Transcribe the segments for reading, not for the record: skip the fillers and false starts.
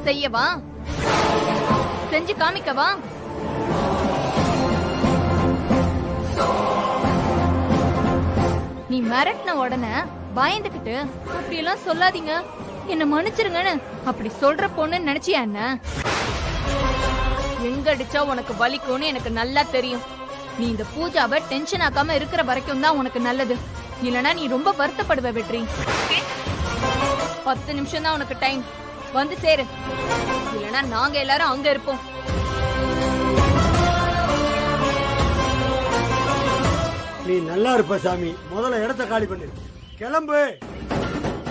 செய்யவா? செஞ்சு காமிக்கவா? நீ மிரட்டின உடனே பயந்துகிட்டு அப்படி எல்லாம் சொல்லாதீங்க, என்ன மன்னிச்சிருங்கன்னு அப்படி சொல்ற பொண்ணு நினைச்சியா என்ன? எங்க அடிச்சா உனக்கு வலிக்கும்னு எனக்கு நல்லா தெரியும். நீ இந்த பூஜாவை டென்ஷன் ஆக்காம இருக்கிற வரைக்கும் தான் உனக்கு நல்லது. இல்லனா நீ ரொம்ப வருத்தப்படுவ வெற்றி. 10 நிமிஷம் தான் உனக்கு டைம், வந்து சேரு. இல்லனா நாங்க எல்லாரும் அங்க இருப்போம். நீ நல்லா இருப்ப சாமி. முதல்ல இடத்த காலி பண்ணு. கிளம்பு.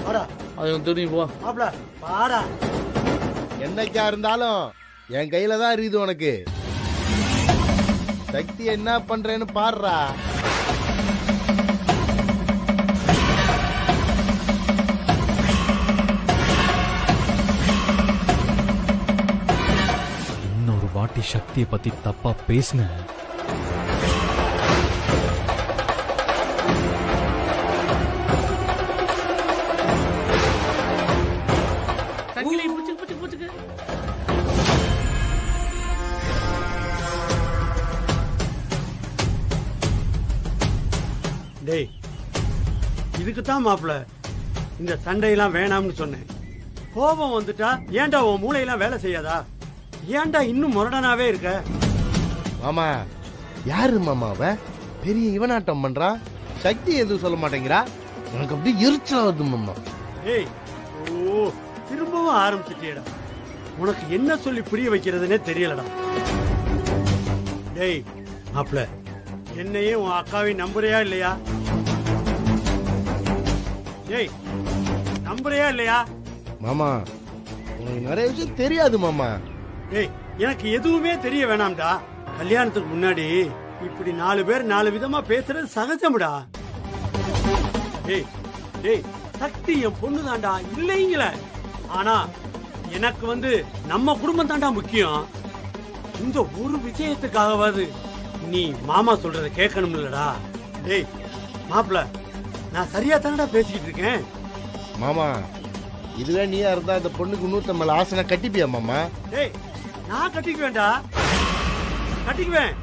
வாடா. அது துணி போ. மாப்ள வாடா. என்னைக்கா இருந்தாலும் என் கையில தான் இருக்குது உனக்கு. சக்தி என்ன பண்றேன்னு பாடுறா. இன்னொரு வாட்டி சக்தியை பத்தி தப்பா பேசுன டேய், இதுக்குத்தான் மாப்ள இந்த சண்டையெல்லாம் வேணாம்னு சொன்னேன். கோபம் வந்துட்டா ஏன்டா உன் மூளையெல்லாம் வேலை செய்யாதா? ஏன்டா இன்னும் முரடனாவே இருக்க? மாமா யாரு மாமா அவ? பெரிய இவனாட்டம் பண்றா. சக்தி எதுவும் சொல்ல மாட்டேங்கிறா. எனக்கு அப்படி எரிச்சலா வருது மாமா. ஏய், ஓ திரும்பவும் ஆரம்பிச்சிட்டியடா. உனக்கு என்ன சொல்லி புரிய வைக்கிறதுனே தெரியலடா. டேய் மாப்ள, என்னையும் உன் அக்காவையும் நம்புறியா இல்லையா? டேய், நம்புறியா இல்லையா? மாமா உனக்கு நிறைய விஷயம் தெரியாது மாமா. டேய், எனக்கு எதுவுமே தெரிய வேணாம்டா. கல்யாணத்துக்கு முன்னாடி இப்படி 4 பேர் 4 விதமா பேசுறது சகஜம்டா. டேய் டேய், சக்தி என் பொண்ணு தான்டா, இல்லைங்கள. ஆனா எனக்கு நம்ம குடும்பம் தான்டா முக்கியம். இந்த ஒரு விஷயத்துக்காகவாது நீ மாமா சொல்றத கேட்கணும் இல்லடா. டேய் மாப்ள, நான் சரியா தானடா பேசிக்கிட்டு இருக்கேன். மாமா இதுவே நீயா இருந்தா இந்த பொண்ணுக்கு 150 ஆசனை கட்டிப்பியா மாமா? டேய், நான் கட்டிக்குவேன்டா, கட்டிக்குவேன்.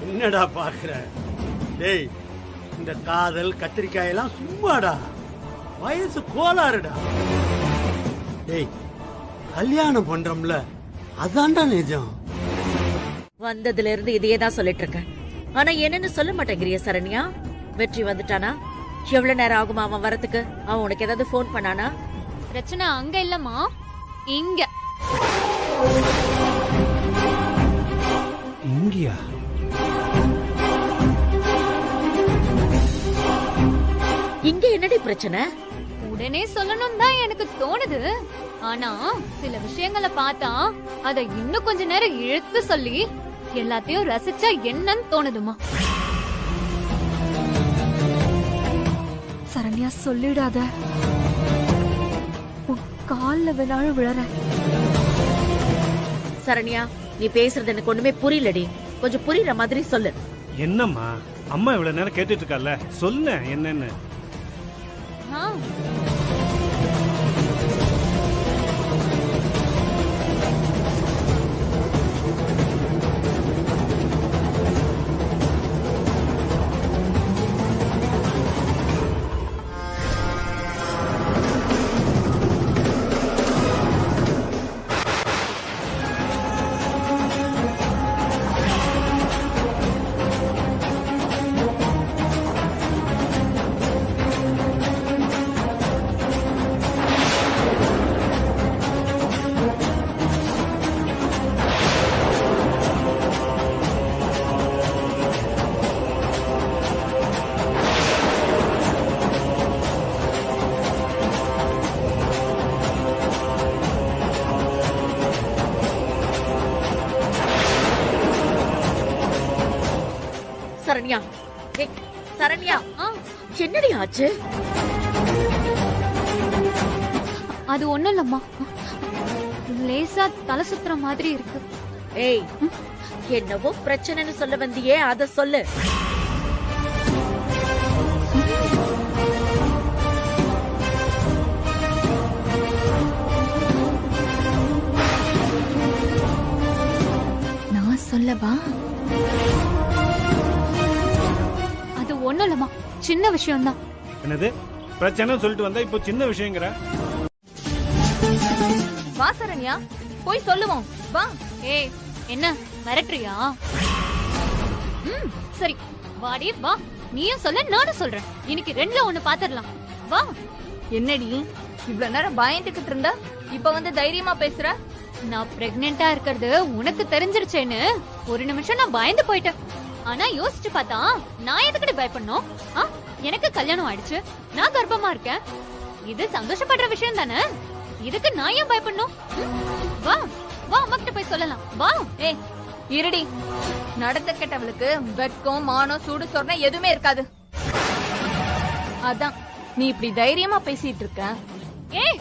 என்னடா பாக்குற? டேய், இந்த காதல் கத்திரிக்காய் எல்லாம் சும்மாடா, வயசு கோளாறுடா. டேய், கல்யாணம் பண்றோம்ல, அதான்டா நிஜம். வந்ததுல இருந்து இதையே தான் சொல்லிட்டு இருக்கேன். ஆனா என்னன்னு சொல்ல மாட்டேங்கிறிய சரண்யா? வெற்றி வந்துட்டானா? எவ்வளவு நேரம் ஆகுமா அவன் வரதுக்கு? அவன் உனக்கு ஏதாவது போன் பண்ணானா? பிரச்சனை அங்க இல்லம்மா, இங்க. இங்கயா? இங்க என்னடி பிரச்சனை? உடனே சொல்லணும் தான் எனக்கு தோணுது. ஆனா சில விஷயங்களை பார்த்தா அதை இன்னும் கொஞ்ச நேரம் இழுத்து சொல்லி எல்லாத்தையும் ரசிச்சா என்னன்னு தோணுதுமா. சரண்யா, சொல்லிடாத. கால்ல வேணாலும் விழற. சரண்யா, நீ பேசுறது எனக்கு ஒண்ணுமே புரியலடி. கொஞ்சம் புரியுற மாதிரி சொல்லு. என்னம்மா, அம்மா இவ்வளவு நேரம் கேட்டுட்டு இருக்கல, சொல்லு என்னன்னு. சரண்யா, சரண்யா, என்னடி ஆச்சு? அது ஒண்ணும் இல்லம்மா, லேசா தலை சுத்துற மாதிரி இருக்கு. ஏய், என்னவோ பிரச்சனைன்னு சொல்ல வந்தியே, அத சொல்லு. சொல்லவா? அது ஒண்ணும் இல்லம்மா, சின்ன விஷயம்தான். என்னது பிரச்சனை சொல்லிட்டு வந்தா இப்போ சின்ன விஷயங்கிற? வா சரண்யா, போய் சொல்லுவோம் வா. ஏய், என்ன மிரட்டுறியா? சரி, வாடி வா. நீயும் சொல்ல, நானும் சொல்றேன். இன்னைக்கு ரெண்டுல ஒண்ணு பாத்துடலாம். வா. என்னடி இவ்வளவு நேரம் பயந்துகிட்டு இருந்தா இப்ப வந்து தைரியமா பேசுற? நான் பிரெக்னெண்டா இருக்கிறது உனக்கு தெரிஞ்சிருச்சேன்னு ஒரு நிமிஷம் நான் பயந்து போயிட்டேன். ஆனா யோசிச்சு பார்த்தா நான் எதுக்கடி பயப்படணும்? எனக்கு கல்யாணம் ஆயிடுச்சு, நான் கர்ப்பமா இருக்கேன். இது சந்தோஷப்படுற விஷயம் தானே. இதுக்கு நான் ஏன் பயப்படணும்? வா வா, அம்மா கிட்ட போய் சொல்லலாம். வா. ஏய் இருடி, நடத்த கெட்டவளுக்கு வெட்கம் மானம் சூடு சொரணை எதுவுமே இருக்காது. அதான் நீ இப்படி தைரியமா பேசிட்டு இருக்க. ஏய்,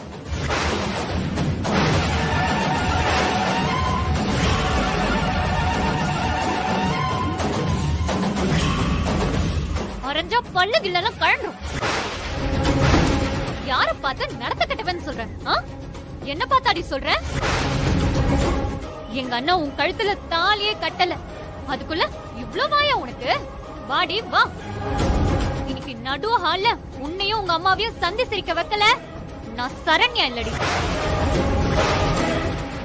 அரைஞ்சா பல்லு கிள்ளலாம் கழண்டும். யார பார்த்து நடத்த கட்டவன்னு சொல்ற? என்ன பார்த்தாடி சொல்ற? எங்க அண்ணா உன் கழுத்துல தாலியே கட்டல, அதுக்குள்ள இவ்ளோ வாயா உனக்கு? வாடி வா. இன்னைக்கு நடு ஹால்ல உன்னையும் உங்க அம்மாவையும் சந்தி சிரிக்க வைக்கல நான் சரண்யா இல்லடி.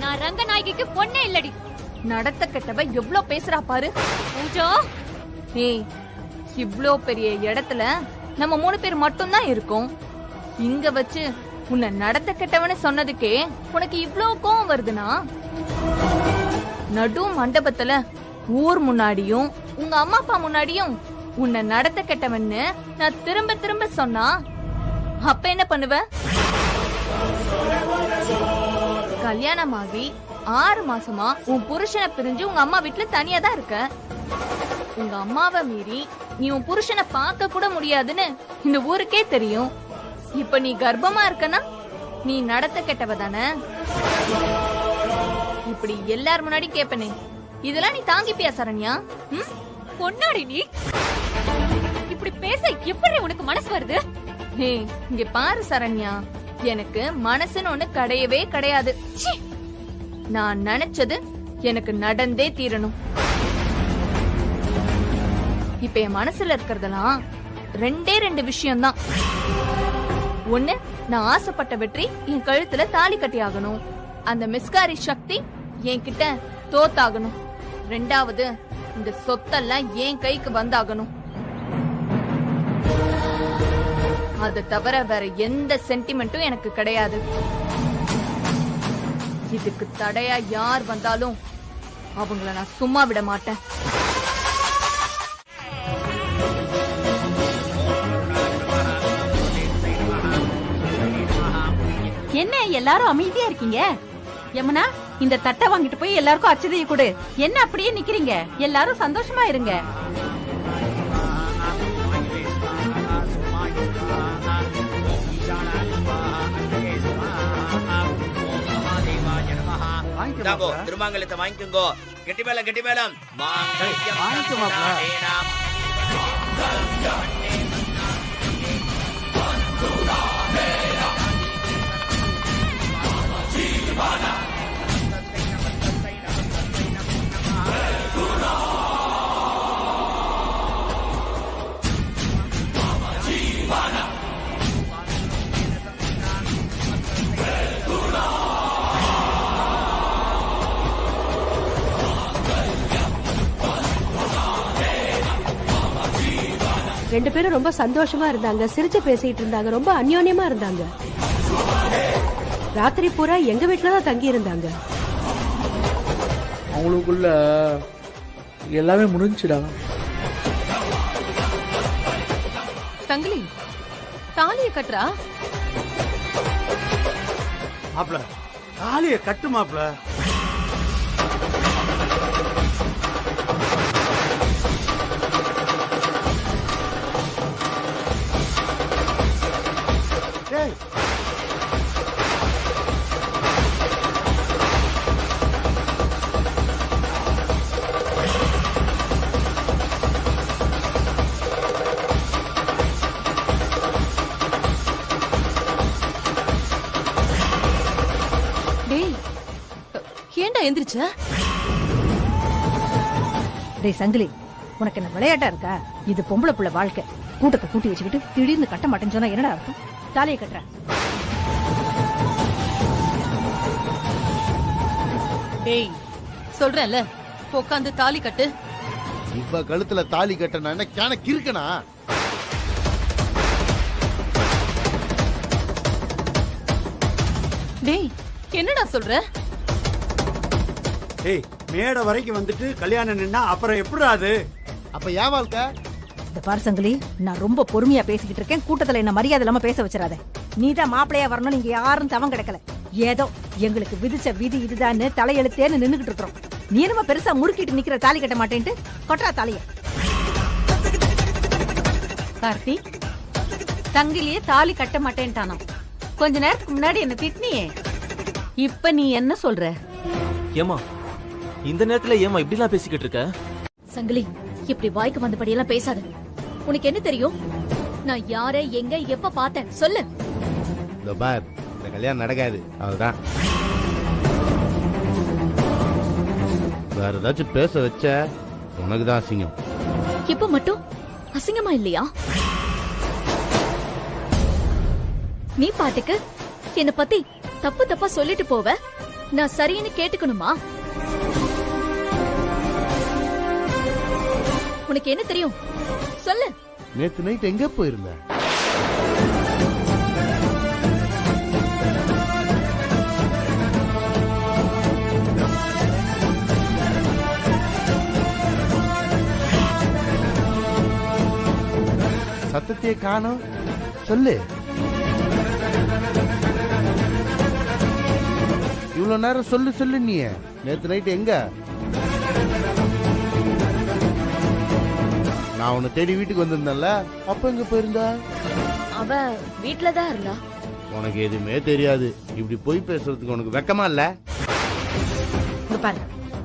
நான் ரங்கநாயகிக்கு பொண்ணே இல்லடி. நடத்த கெட்டவ எவ்வளவு பேசுறா பாரு. பூஜா, ஏய் இவ்ளோ பெரிய இடத்துல நம்ம 3 பேர் மட்டும்தான் இருக்கோம். இங்க வச்சு உன்னை நடத்த கெட்டவன்னு சொன்னதுக்கே உனக்கு இவ்ளோ கோவம் வருதுன்னா, நடு மண்டபத்துல ஊர் முன்னாடியும் உங்க அம்மா அப்பா முன்னாடியும் உன்னை நடத்த கெட்டவன்னு நான் திரும்ப திரும்ப சொன்னா அப்ப என்ன பண்ணுவ? கல்யாணமாகி 6 மாசமா உன் புருஷனை பிரிஞ்சு உங்க அம்மா வீட்டுல தனியா தான் இருக்க. உங்க அம்மாவை மீறி நீ உன் புருஷனை பார்க்க கூட முடியாதுன்னு இந்த ஊருக்கே தெரியும். இப்ப நீ கர்ப்பமா இருக்கனா நீ நடத்த கெட்டவ தானே. இப்படி எல்லார் முன்னாடி கேப்பனே, இதெல்லாம் நீ தாங்கிப்பியா சரண்யா? பொன்னாடி நீ இப்படி பேச எப்படி உனக்கு மனசு வருது? ஹே இங்க பாரு சரண்யா, எனக்கு மனசுன்னு ஒண்ணு கிடையவே கிடையாது. நான் நினைச்சது எனக்கு நடந்தே தீரணும். இப்ப என் மனசுல இருக்கிறதெல்லாம் 2 விஷயம்தான். ஒண்ணு, நான் ஆசைப்பட்ட வெற்றி என் கழுத்துல தாலி கட்டி ஆகணும். அந்த மிஸ்காரி சக்தி என்கிட்ட தோத்தாகணும். 2வது, இந்த சொத்தெல்லாம் என் கைக்கு வந்தாகணும். அதை தவிர வேற எந்த சென்டிமெண்ட்டும் எனக்கு கிடையாது. இதுக்கு தடையா யார் வந்தாலும் அவங்கள நான் சும்மா விட மாட்டேன். என்ன எல்லாரும் அமைதியா இருக்கீங்க? யமுனா, இந்த தட்டை வாங்கிட்டு போய் எல்லாருக்கும் அச்சதையை கொடு. என்ன அப்படியே நிக்கிறீங்க? எல்லாரும் சந்தோஷமா இருங்க. திருமாங்கலத்தை வாங்கிக்கோங்க. கெட்டி மேலம் கெட்டி மேலம். ரெண்டு பேரும் ரொம்ப சந்தோஷமா இருந்தாங்க, சிரிச்சு பேசிட்டு இருந்தாங்க, ரொம்ப அந்யோன்யமா இருந்தாங்க. ராத்திரி பூரா எங்க வீட்டுலதான் தங்கி இருந்தாங்க. அவங்களுக்குள்ள எல்லாமே முடிஞ்சுடா. தங்கிலி, தாலிய கட்டுறா. மாப்ள, தாலிய கட்டு மாப்ள. ஏண்டா எந்திரிச்ச? டேய் சங்கிலி, உனக்கு என்ன விளையாட்டா இருக்கா? இது பொம்பளை புள்ள வாழ்க்கை. கூட்டத்தை கூட்டி வச்சுக்கிட்டு திடீர்னு கட்ட மாட்டேன்னு சொன்னா என்னடா அர்த்தம்? தாலியை கட்டுற. டேய் சொல்றேன்ல, உட்காந்து தாலி கட்டு. இப்ப கழுத்துல தாலி கட்டனா என்ன கேன கிறுக்கனா? டேய் என்னடா சொல்ற? ஏய், மேடை வரைக்கும் வந்துட்டு கல்யாணம் நின்னா அப்புறம் எப்படிடா அது? அப்ப ஏன் வாழ்க்கை? இந்த பாரு சங்கிலி, நான் ரொம்ப பொறுமையா பேசிக்கிட்டு இருக்கேன். கூட்டத்துல என்ன மரியாதை இல்லாம பேச வச்சிடாத. நீதான் மாப்பிளையா வரணும், நீங்க யாரும் தவம் கிடக்கல. ஏதோ எங்களுக்கு விதிச்ச விதி இதுதான்னு தலையெழுத்தேன்னு நின்னுகிட்டு இருக்கிறோம். நீ என்னமா பெருசா முறுக்கிட்டு நிக்கிற, தாலி கட்ட மாட்டேன்ட்டு கொட்டா தாலிய. கார்த்தி, சங்கிலியே தாலி கட்ட மாட்டேன்ட்டானோ. கொஞ்ச நேரத்துக்கு முன்னாடி என்ன திட்டினியே, இப்ப நீ என்ன சொல்ற? ஏமா இந்த நேரத்துல ஏமா இப்படிலாம் பேசிக்கிட்டு இருக்க? சங்கிலி, இப்படி வாய்க்கு வந்தபடியெல்லாம் பேசாத. உனக்கு என்ன தெரியும்? நான் யாரை எங்க எப்ப பார்த்தேன் சொல்லு. இந்த பார், இந்த கல்யாணம் நடக்காது. அதுதான். வேற ஏதாச்சும் பேச வச்ச உனக்குதான் அசிங்கம். இப்ப மட்டும் அசிங்கமா இல்லையா? நீ பாட்டுக்கு என்ன பத்தி தப்பு தப்பா சொல்லிட்டு போவ, நான் சரின்னு கேட்டுக்கணுமா? உனக்கு என்ன தெரியும் சொல்லு. நேத்து நைட் எங்க போயிருந்த? சத்தத்தையே காணோம், சொல்லு. இவ்வளவு நேரம் சொல்லு சொல்லு. நீ நேத்து நைட் எங்க? நான் உன்னை தேடி வீட்டுக்கு வந்திருந்தேன்ல, அப்ப எங்க போயிருந்தா? அவ வீட்டுலதான் இருந்தா. உனக்கு எதுவுமே தெரியாது. இப்படி போய் பேசுறதுக்கு உனக்கு வெக்கமா இல்ல? பாரு,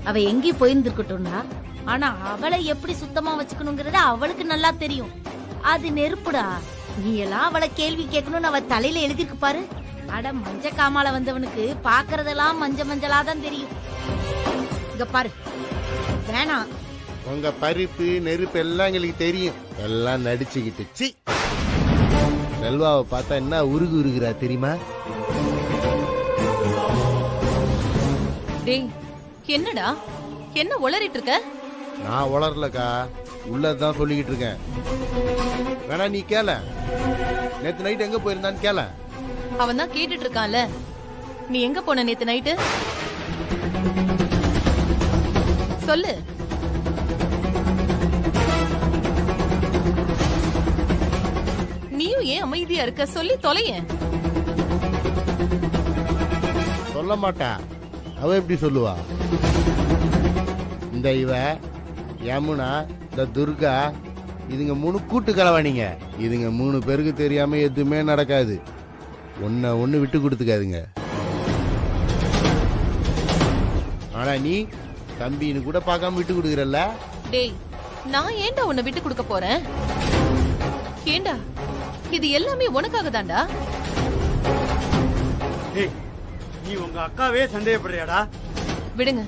அவ எங்கேயும் போயிருந்துருக்கட்டும்னா, ஆனா அவளை எப்படி சுத்தமா வச்சுக்கணுங்கிறத அவளுக்கு நல்லா தெரியும். அது நெருப்புடா. நீ எல்லாம் அவளை கேள்வி கேட்கணும்னு அவ தலையில எழுதிருக்கு பாரு. அட, மஞ்ச காமால வந்தவனுக்கு பாக்குறதெல்லாம் மஞ்ச மஞ்சளாதான் தெரியும். இங்க பாரு, வேணாம். உங்க பருப்பு நெருப்பு எல்லாம் எங்களுக்கு தெரியும். எல்லாம் நடிச்சுக்கிட்டு சி. செல்வாவை பார்த்தா என்ன உருகு உருகுறா தெரியுமா? டேய் என்னடா, என்ன உளறிட்டு இருக்க? நான் உளரலக்கா, உள்ளதான் சொல்லிக்கிட்டு இருக்கேன். வேணா நீ கேள, நேத்து நைட் எங்க போயிருந்தான்னு கேள. அவன் தான் கேட்டுட்டு இருக்கான்ல. நீ எங்க போன நேத்து நைட்டு சொல்லு. நீயும் ஏன் அமைதியா இருக்க? சொல்லி தொலையேன். சொல்ல மாட்டா. அவ எப்படி சொல்லுவா? இந்த இவ யமுனா, இந்த துர்கா, இதுங்க 3 கூட்டு கலவாணிங்க. இதுங்க 3 பேருக்கு தெரியாம எதுவுமே நடக்காது. ஒன்னு விட்டு கொடுத்துக்காதுங்க. ஆனா நீ தம்பின்னு கூட பார்க்காம விட்டு கொடுக்கறல்ல. டேய், நான் ஏன்டா உன்னை விட்டு கொடுக்க போறேன்? ஏண்டா, இது எல்லாமே உனக்காக தான்டா. நீ உங்க அக்காவே சந்தேகப்படுறியாடா? விடுங்க,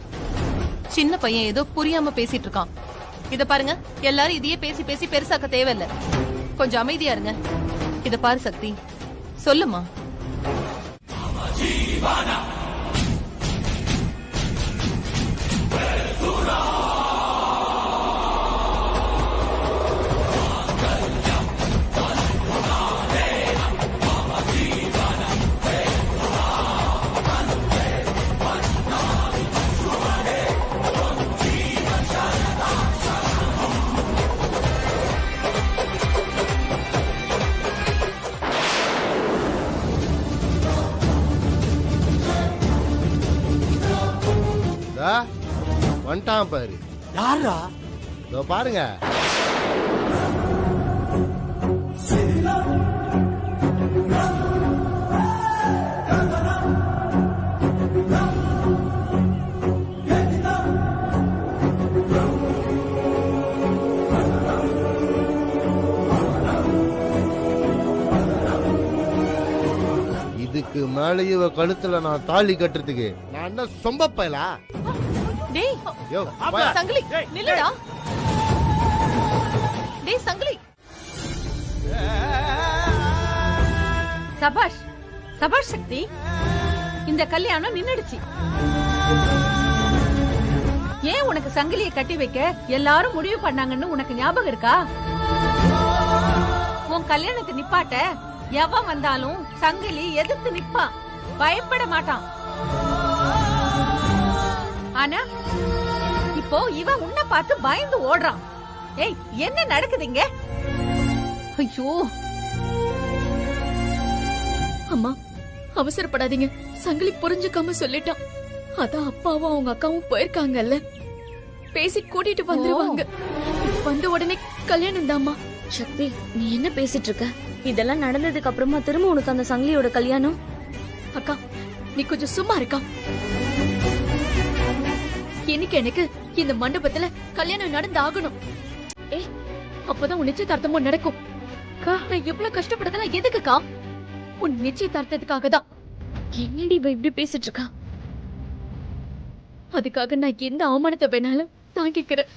சின்ன பையன் ஏதோ புரியாம பேசிட்டு இருக்கான். இத பாருங்க, எல்லாரும் இதையே பேசி பேசி பெருசாக்க தேவையில்ல. கொஞ்சம் அமைதியா இருங்க. இத பாரு சக்தி, சொல்லுமா. வந்துட்டான் பாரு. யாரா? பாருங்க. இதுக்கு மேலே இவ கழுத்துல நான் தாலி கட்டுறதுக்கு நான் என்ன சொம்பப்பயலா? டேய், யோ, சங்கிலி நில்லுடா. டேய் சங்கிலி. சபாஷ் சபாஷ் சக்தி, இந்த கல்யாணம் நின்னுடுச்சு. ஏன் உனக்கு சங்கிலியை கட்டி வைக்க எல்லாரும் முடிவு பண்ணாங்கன்னு உனக்கு ஞாபகம் இருக்கா? உன் கல்யாணத்தை நிப்பாட்ட எவன் வந்தாலும் சங்கிலி எதிர்த்து நிப்பான், பயப்பட மாட்டான். ஆனா இப்போ இவன் உன்னை பார்த்து பயந்து ஓடுறான். ஏய், என்ன நடக்குதுங்க? ஐயோ அம்மா, அவசரப்படாதீங்க. சங்கிலி புரிஞ்சுக்காம சொல்லிட்டான். அதான் அப்பாவும் அவங்க அக்காவும் போயிருக்காங்கல்ல, பேசி கூட்டிட்டு வந்துருவாங்க. வந்த உடனே கல்யாணம் தாம்மா. சக்தி, நீ என்ன பேசிட்டு இருக்க? இதெல்லாம் நடந்ததுக்கு அப்புறமா திரும்ப உனக்கு அந்த சங்கிலியோட கல்யாணம்? அக்கா, நீ கொஞ்சம் சும்மா இருக்கா? இன்னைக்கு எனக்கு இந்த மண்டபத்துல கல்யாணம் நடந்து ஆகணும். அப்பதான் உன் நிச்சயதார்த்தமும் நடக்கும். நான் எவ்வளவு கஷ்டப்பட்டதெல்லாம் எதுக்குக்கா? உன் நிச்சயதார்த்தத்துக்காக தான். என்னடி இப்படி பேசிட்டு இருக்கா? அதுக்காக நான் எந்த அவமானத்தை வேணாலும் தாங்கிக்கிறேன்.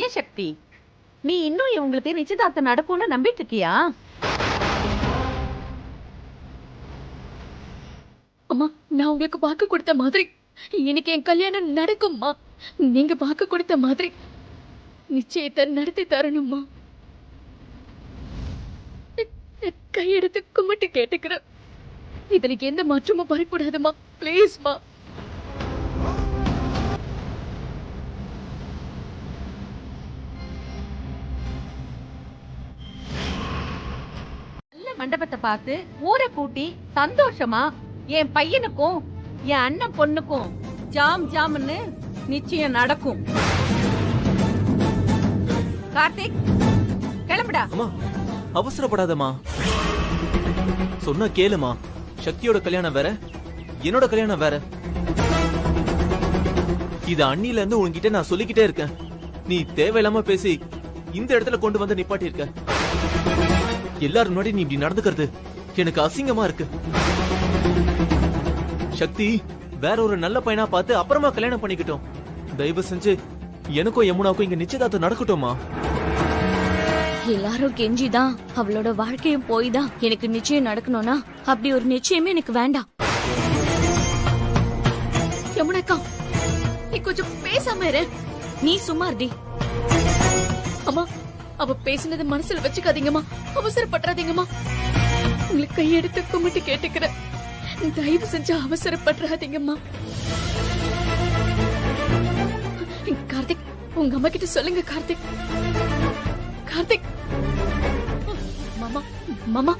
ஏன் சக்தி, நீ இன்னும் இவங்களுக்கு நிச்சயதார்த்தம் நடக்கும்னு நம்பிட்டு இருக்கியா? அம்மா, நான் உங்களுக்கு வாக்கு கொடுத்த மாதிரி இன்னைக்கு என் கல்யாணம் நடக்கும்மா. நீங்க வாக்கு கொடுத்த மாதிரி நிச்சயத்தை நடத்தி தரணும்மா. கையெடுத்து கும்பிட்டு கேட்டுக்கிறேன். இதுல எந்த மாற்றமும் வரக்கூடாதுமா, பிளீஸ்மா. நல்ல மண்டபத்தை பார்த்து ஊரை கூட்டி சந்தோஷமா என் பையனுக்கும் என் அண்ணன் பொண்ணுக்கும் ஜாம் ஜாம்னு நிச்சயம் நடக்கும். கார்த்திக், கிளம்புடா. அம்மா, அவசரப்படாதம்மா. சொன்னா கேளுமா. சக்தியோட கல்யாணம் வேற, என்னோட கல்யாணம் வேற. இது அண்ணில இருந்து உன்கிட்ட நான் சொல்லிக்கிட்டே இருக்கேன். நீ தேவையில்லாம பேசி இந்த இடத்துல கொண்டு வந்து நிப்பாட்டி இருக்க. எல்லாரும் முன்னாடி நீ இப்படி நடந்துக்கிறது எனக்கு அசிங்கமா இருக்கு. சக்தி வேற ஒரு நல்ல பையனா பார்த்து அப்புறமா கல்யாணம் பண்ணிக்கிட்டோம். தயவு செஞ்சு எனக்கும் யமுனாவுக்கும் இங்க நிச்சயதார்த்தம் நடக்கட்டுமா? எல்லாரும் கெஞ்சிதான் அவளோட வாழ்க்கையும் போய் தான் எனக்கு நிச்சயம் நடக்கணும்னா அப்படி ஒரு நிச்சயமே எனக்கு வேண்டாம். யமுனாக்கா, நீ கொஞ்சம் பேசாம இரு. நீ சும்மா இருடி. அம்மா, அவ பேசினது மனசுல வச்சுக்காதீங்கம்மா, அவசரப்படாதீங்கம்மா. உங்களுக்கு கையெடுத்து கும்பிட்டு கேட்டுக்கிறேன், தயவு செஞ்சு அவசரப்படுறாதீங்கம்மா. கார்த்திக், உங்க அம்மா கிட்ட சொல்லுங்க. கார்த்திக், கார்த்திக். மாமா, மாமா,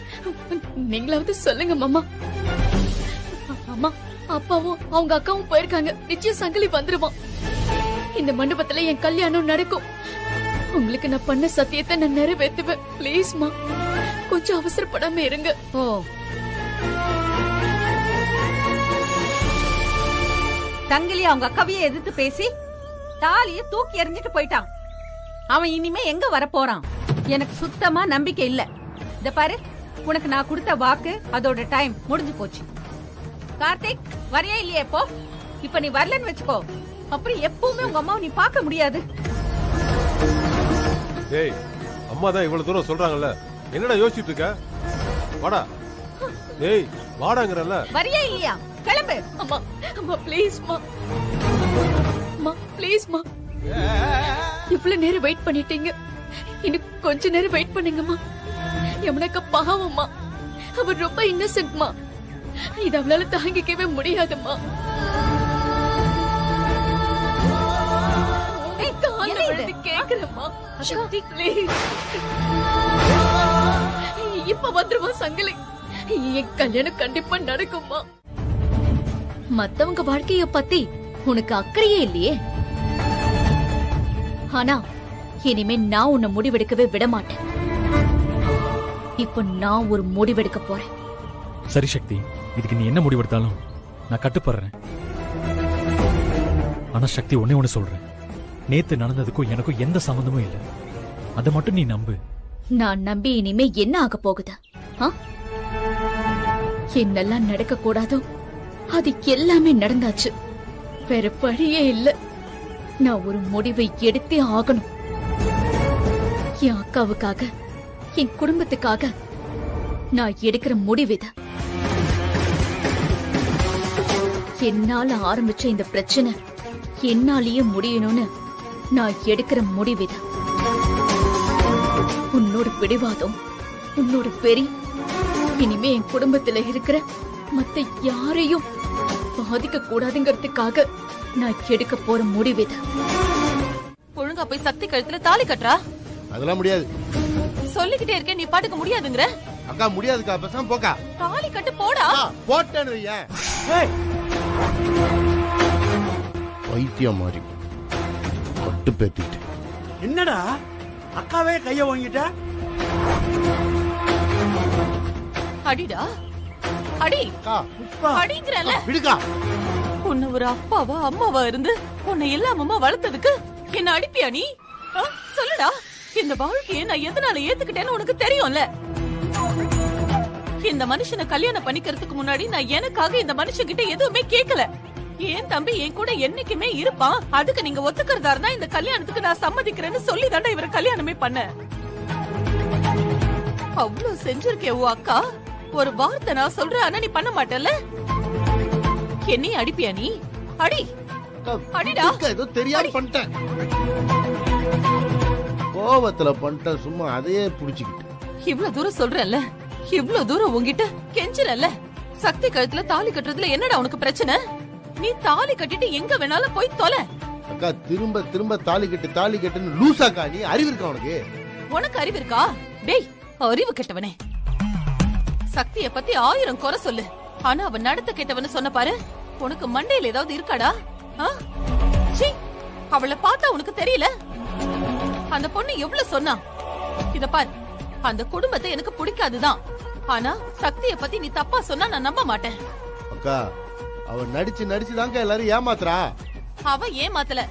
நீங்களாவது சொல்லுங்க மாமா. அம்மா, அப்பாவும் அவங்க அக்காவும் போயிருக்காங்க. நிச்சயம் சங்கிலி வந்துருவான். இந்த மண்டபத்துல என் கல்யாணம் நடக்கும். உங்களுக்கு நான் பண்ண சத்தியத்தை நான் நிறைவேற்றுவேன். பிளீஸ்மா, கொஞ்சம் அவசரப்படாம இருங்க. ஓ, சங்கிலி அவங்க அக்காவையே எதிர்த்து பேசி தாலிய தூக்கி எறிஞ்சிட்டு போயிட்டான். அவன் இனிமே எங்க வர போறான்? எனக்கு சுத்தமா நம்பிக்கை இல்ல. இத பாரு, உனக்கு நான் கொடுத்த வாக்கு அதோட டைம் முடிஞ்சு போச்சு. கார்த்திக், வரையா இல்லையே? இப்போ இப்ப நீ வரலன்னு வச்சுக்கோ, அப்புறம் எப்பவுமே உங்க அம்மாவை நீ பார்க்க முடியாது. டேய், அம்மா தான் இவ்வளவு தூரம் சொல்றாங்கல்ல, என்னடா யோசிச்சுட்டு இருக்க? வாடா. டேய், வாடாங்கறல. வரையா இல்லையா? கிளம்பு. அம்மா, அம்மா ப்ளீஸ்மா. அம்மா ப்ளீஸ்மா. இவ்வளவு நேரம் வெயிட் பண்ணிட்டீங்க, இன்னும் கொஞ்ச நேரம் வெயிட் பண்ணுங்கம்மா. யமுனாக்கா பாவம்மா, அவ ரொம்ப இன்னசென்ட்மா. இது அவளால தாங்கிக்கவே முடியாதும்மா. கேக்குறேம்மா, சக்தி ப்ளீஸ். இப்ப வந்துருவா சங்கிலி. என் கல்யாணம் கண்டிப்பா நடக்கும்மா. மத்தவங்க வாழ்க்கைய பத்தி உனக்கு அக்கறையே இல்லையே. ஆனா இனிமே நான் உன்னை முடிவெடுக்கவே விட மாட்டேன். இப்ப நான் ஒரு முடிவெடுக்க போறேன். சரி சக்தி, இதுக்கு நீ என்ன முடிவெடுத்தாலும் நான் கட்டுப்படுறேன். ஆனா சக்தி, ஒன்னே ஒண்ணு சொல்றேன், நேத்து நடந்ததுக்கும் எனக்கும் எந்த சம்பந்தமும் இல்லை. அதை மட்டும் நீ நம்பு. நான் நம்பி இனிமே என்ன ஆக போகுது? என்னெல்லாம் நடக்க கூடாதோ அது எல்லாமே நடந்தாச்சு. வேற வழியே இல்ல. நான் ஒரு முடிவை எடுத்தே ஆகணும். என் அக்காவுக்காக, என் குடும்பத்துக்காக நான் எடுக்கிற முடிவு இது. என்னால ஆரம்பிச்ச இந்த பிரச்சனை என்னாலேயே முடியணும்னு நான் எடுக்கிற முடிவு இது. உன்னோட பிடிவாதம், உன்னோட வெறி இனிமே என் குடும்பத்துல இருக்கிற மத்த யாரையும் பாதிக்க கூடாதுங்கிறதுக்காக நான் எடுக்க போற முடிவு இது. ஒழுங்கா போய் சக்தி கழுத்துல தாலி கட்டுறா. அதெல்லாம் முடியாது. சொல்லிக்கிட்டே இருக்கேன், நீ பாட்டுக்க முடியாதுங்கற. அக்கா முடியாதுக்கா, பேசாம போக்கா. தாலி கட்டு போடா. போட்டேன்னு வையேன். பைத்தியம் மாதிரி கட்டு பேத்திட்டு. என்னடா அக்காவே கைய வாங்கிட்ட? அடிடா அடி. அடிங்கறல. விடுக்கா. உன்னை ஒரு அப்பாவா அம்மாவா இருந்து உன்னை எல்லாமமா வளர்த்ததுக்கு என்ன அடிப்பியா நீ? சொல்லுடா. இந்த வாழ்க்கையை நான் எதனால ஏத்துக்கிட்டேன்னு உனக்கு தெரியும்ல. இந்த மனுஷனை கல்யாணம் பண்ணிக்கிறதுக்கு முன்னாடி நான் எனக்காக இந்த மனுஷன் கிட்ட எதுவுமே கேட்கல. என் தம்பி என் கூட என்னைக்குமே இருப்பான், அதுக்கு நீங்க ஒத்துக்கிறதா இருந்தா இந்த கல்யாணத்துக்கு நான் சம்மதிக்கிறேன்னு சொல்லி தாண்டா இவரை கல்யாணமே பண்ண. அவ்வளவு செஞ்சிருக்கே உன் அக்கா. ஒரு வார்த்தை நான் சொல்றேன், ஆனா நீ பண்ண மாட்டல. என்னையும் அடிப்பியா நீ? அடி அடிடா. ஏதோ தெரியாம பண்ணிட்டேன், கோவத்துல பண்ணிட்டேன், சும்மா அதையே புடிச்சுக்கிட்டு. இவ்வளவு தூரம் சொல்றேன்ல, இவ்வளவு தூரம் உன்கிட்ட கெஞ்சிரல்ல. சக்தி கழுத்துல தாலி கட்டுறதுல என்னடா உனக்கு பிரச்சனை? நீ தாலி கட்டிட்டு எங்க வேணாலும் போய் தொலை. அக்கா திரும்ப திரும்ப தாலி கட்டுன்னு லூசாக்கா. நீ அறிவு இருக்கா உனக்கு? உனக்கு அறிவு இருக்கா? டேய் அறிவு கெட்டவனே, சக்திய பத்தி 1000 குறை சொல்லு, ஆனா அவன் நடத்த கெட்டவன்னு சொன்ன பாரு. உனக்கு மண்டையில ஏதாவது இருக்காடா? அவளை பார்த்தா உனக்கு தெரியல? அந்த பொண்ணு எவ்வளவு சொன்னா. இத பாரு, அந்த குடும்பத்தை எனக்கு பிடிக்காதுதான், ஆனா சக்திய பத்தி நீ தப்பா சொன்னா நான் நம்ப மாட்டேன். அக்கா அவ நடிச்சுதாங்க எல்லாரும் ஏமாத்துறா. அவ ஏமாத்தல,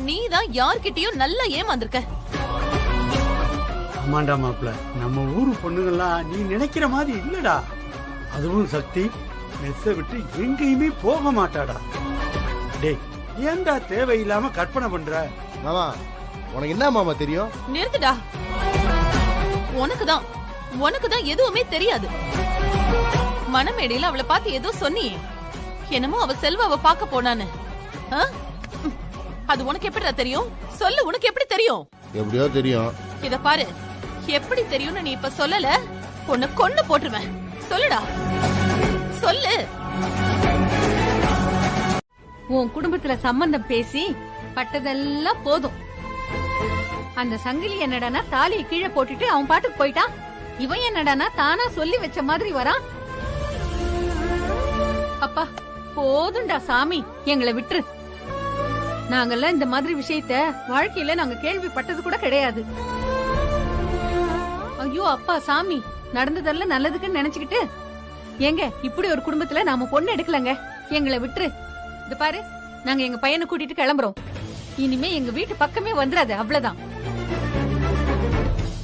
நீதான் யார்கிட்டயும் நல்லா ஏமாந்திருக்க. ஆமாண்டா மாப்ள, நம்ம ஊரு பொண்ணுங்கெல்லாம் நீ நினைக்கிற மாதிரி இல்லடா. அதுவும் சக்தி மெஸ்ஸ விட்டு எங்கேயுமே போக மாட்டாடா. டேய் ஏன்டா தேவையில்லாம கற்பனை பண்ற? மாமா உனக்கு என்ன மாமா தெரியும்? நிறுத்துடா. உனக்குதான் எதுவுமே தெரியாது. மனமேடையில அவளை பார்த்து ஏதோ சொன்னியே, என்னமோ அவ செல்வாவ பாக்க போனான்னு. அது உனக்கு எப்படிடா தெரியும்? சொல்லு, உனக்கு எப்படி தெரியும்? எப்படியோ தெரியும். இத பாரு, எப்படி தெரியும்னு நீ இப்ப சொல்லல, உன்னை கொன்னு போட்டுருவேன். சொல்லுடா, சொல்லு. உன் குடும்பத்துல சம்பந்தம் பேசி பட்டதெல்லாம் போதும். அந்த சங்கிலி என்னடானா தாலியை கீழே போட்டுட்டு அவன் பாட்டுக்கு போயிட்டான். இவன் என்னடானா தானா சொல்லி வச்ச மாதிரி வரான். அப்பா போதும்டா சாமி, எங்களை விட்டுரு. நாங்கெல்லாம் இந்த மாதிரி விஷயத்த வாழ்க்கையில நாங்க கேள்விப்பட்டது கூட கிடையாது. ஐயோ அப்பா சாமி, நடந்ததெல்லாம் நல்லதுக்குன்னு நினைச்சுக்கிட்டு எங்க இப்படி ஒரு குடும்பத்துல நாம பொண்ணு எடுக்கலங்க. எங்களை விட்டுரு. இது பாரு, நாங்க எங்க பையனை கூட்டிட்டு கிளம்புறோம். இனிமே எங்க வீட்டு பக்கமே வந்துடாது, அவ்வளவுதான்.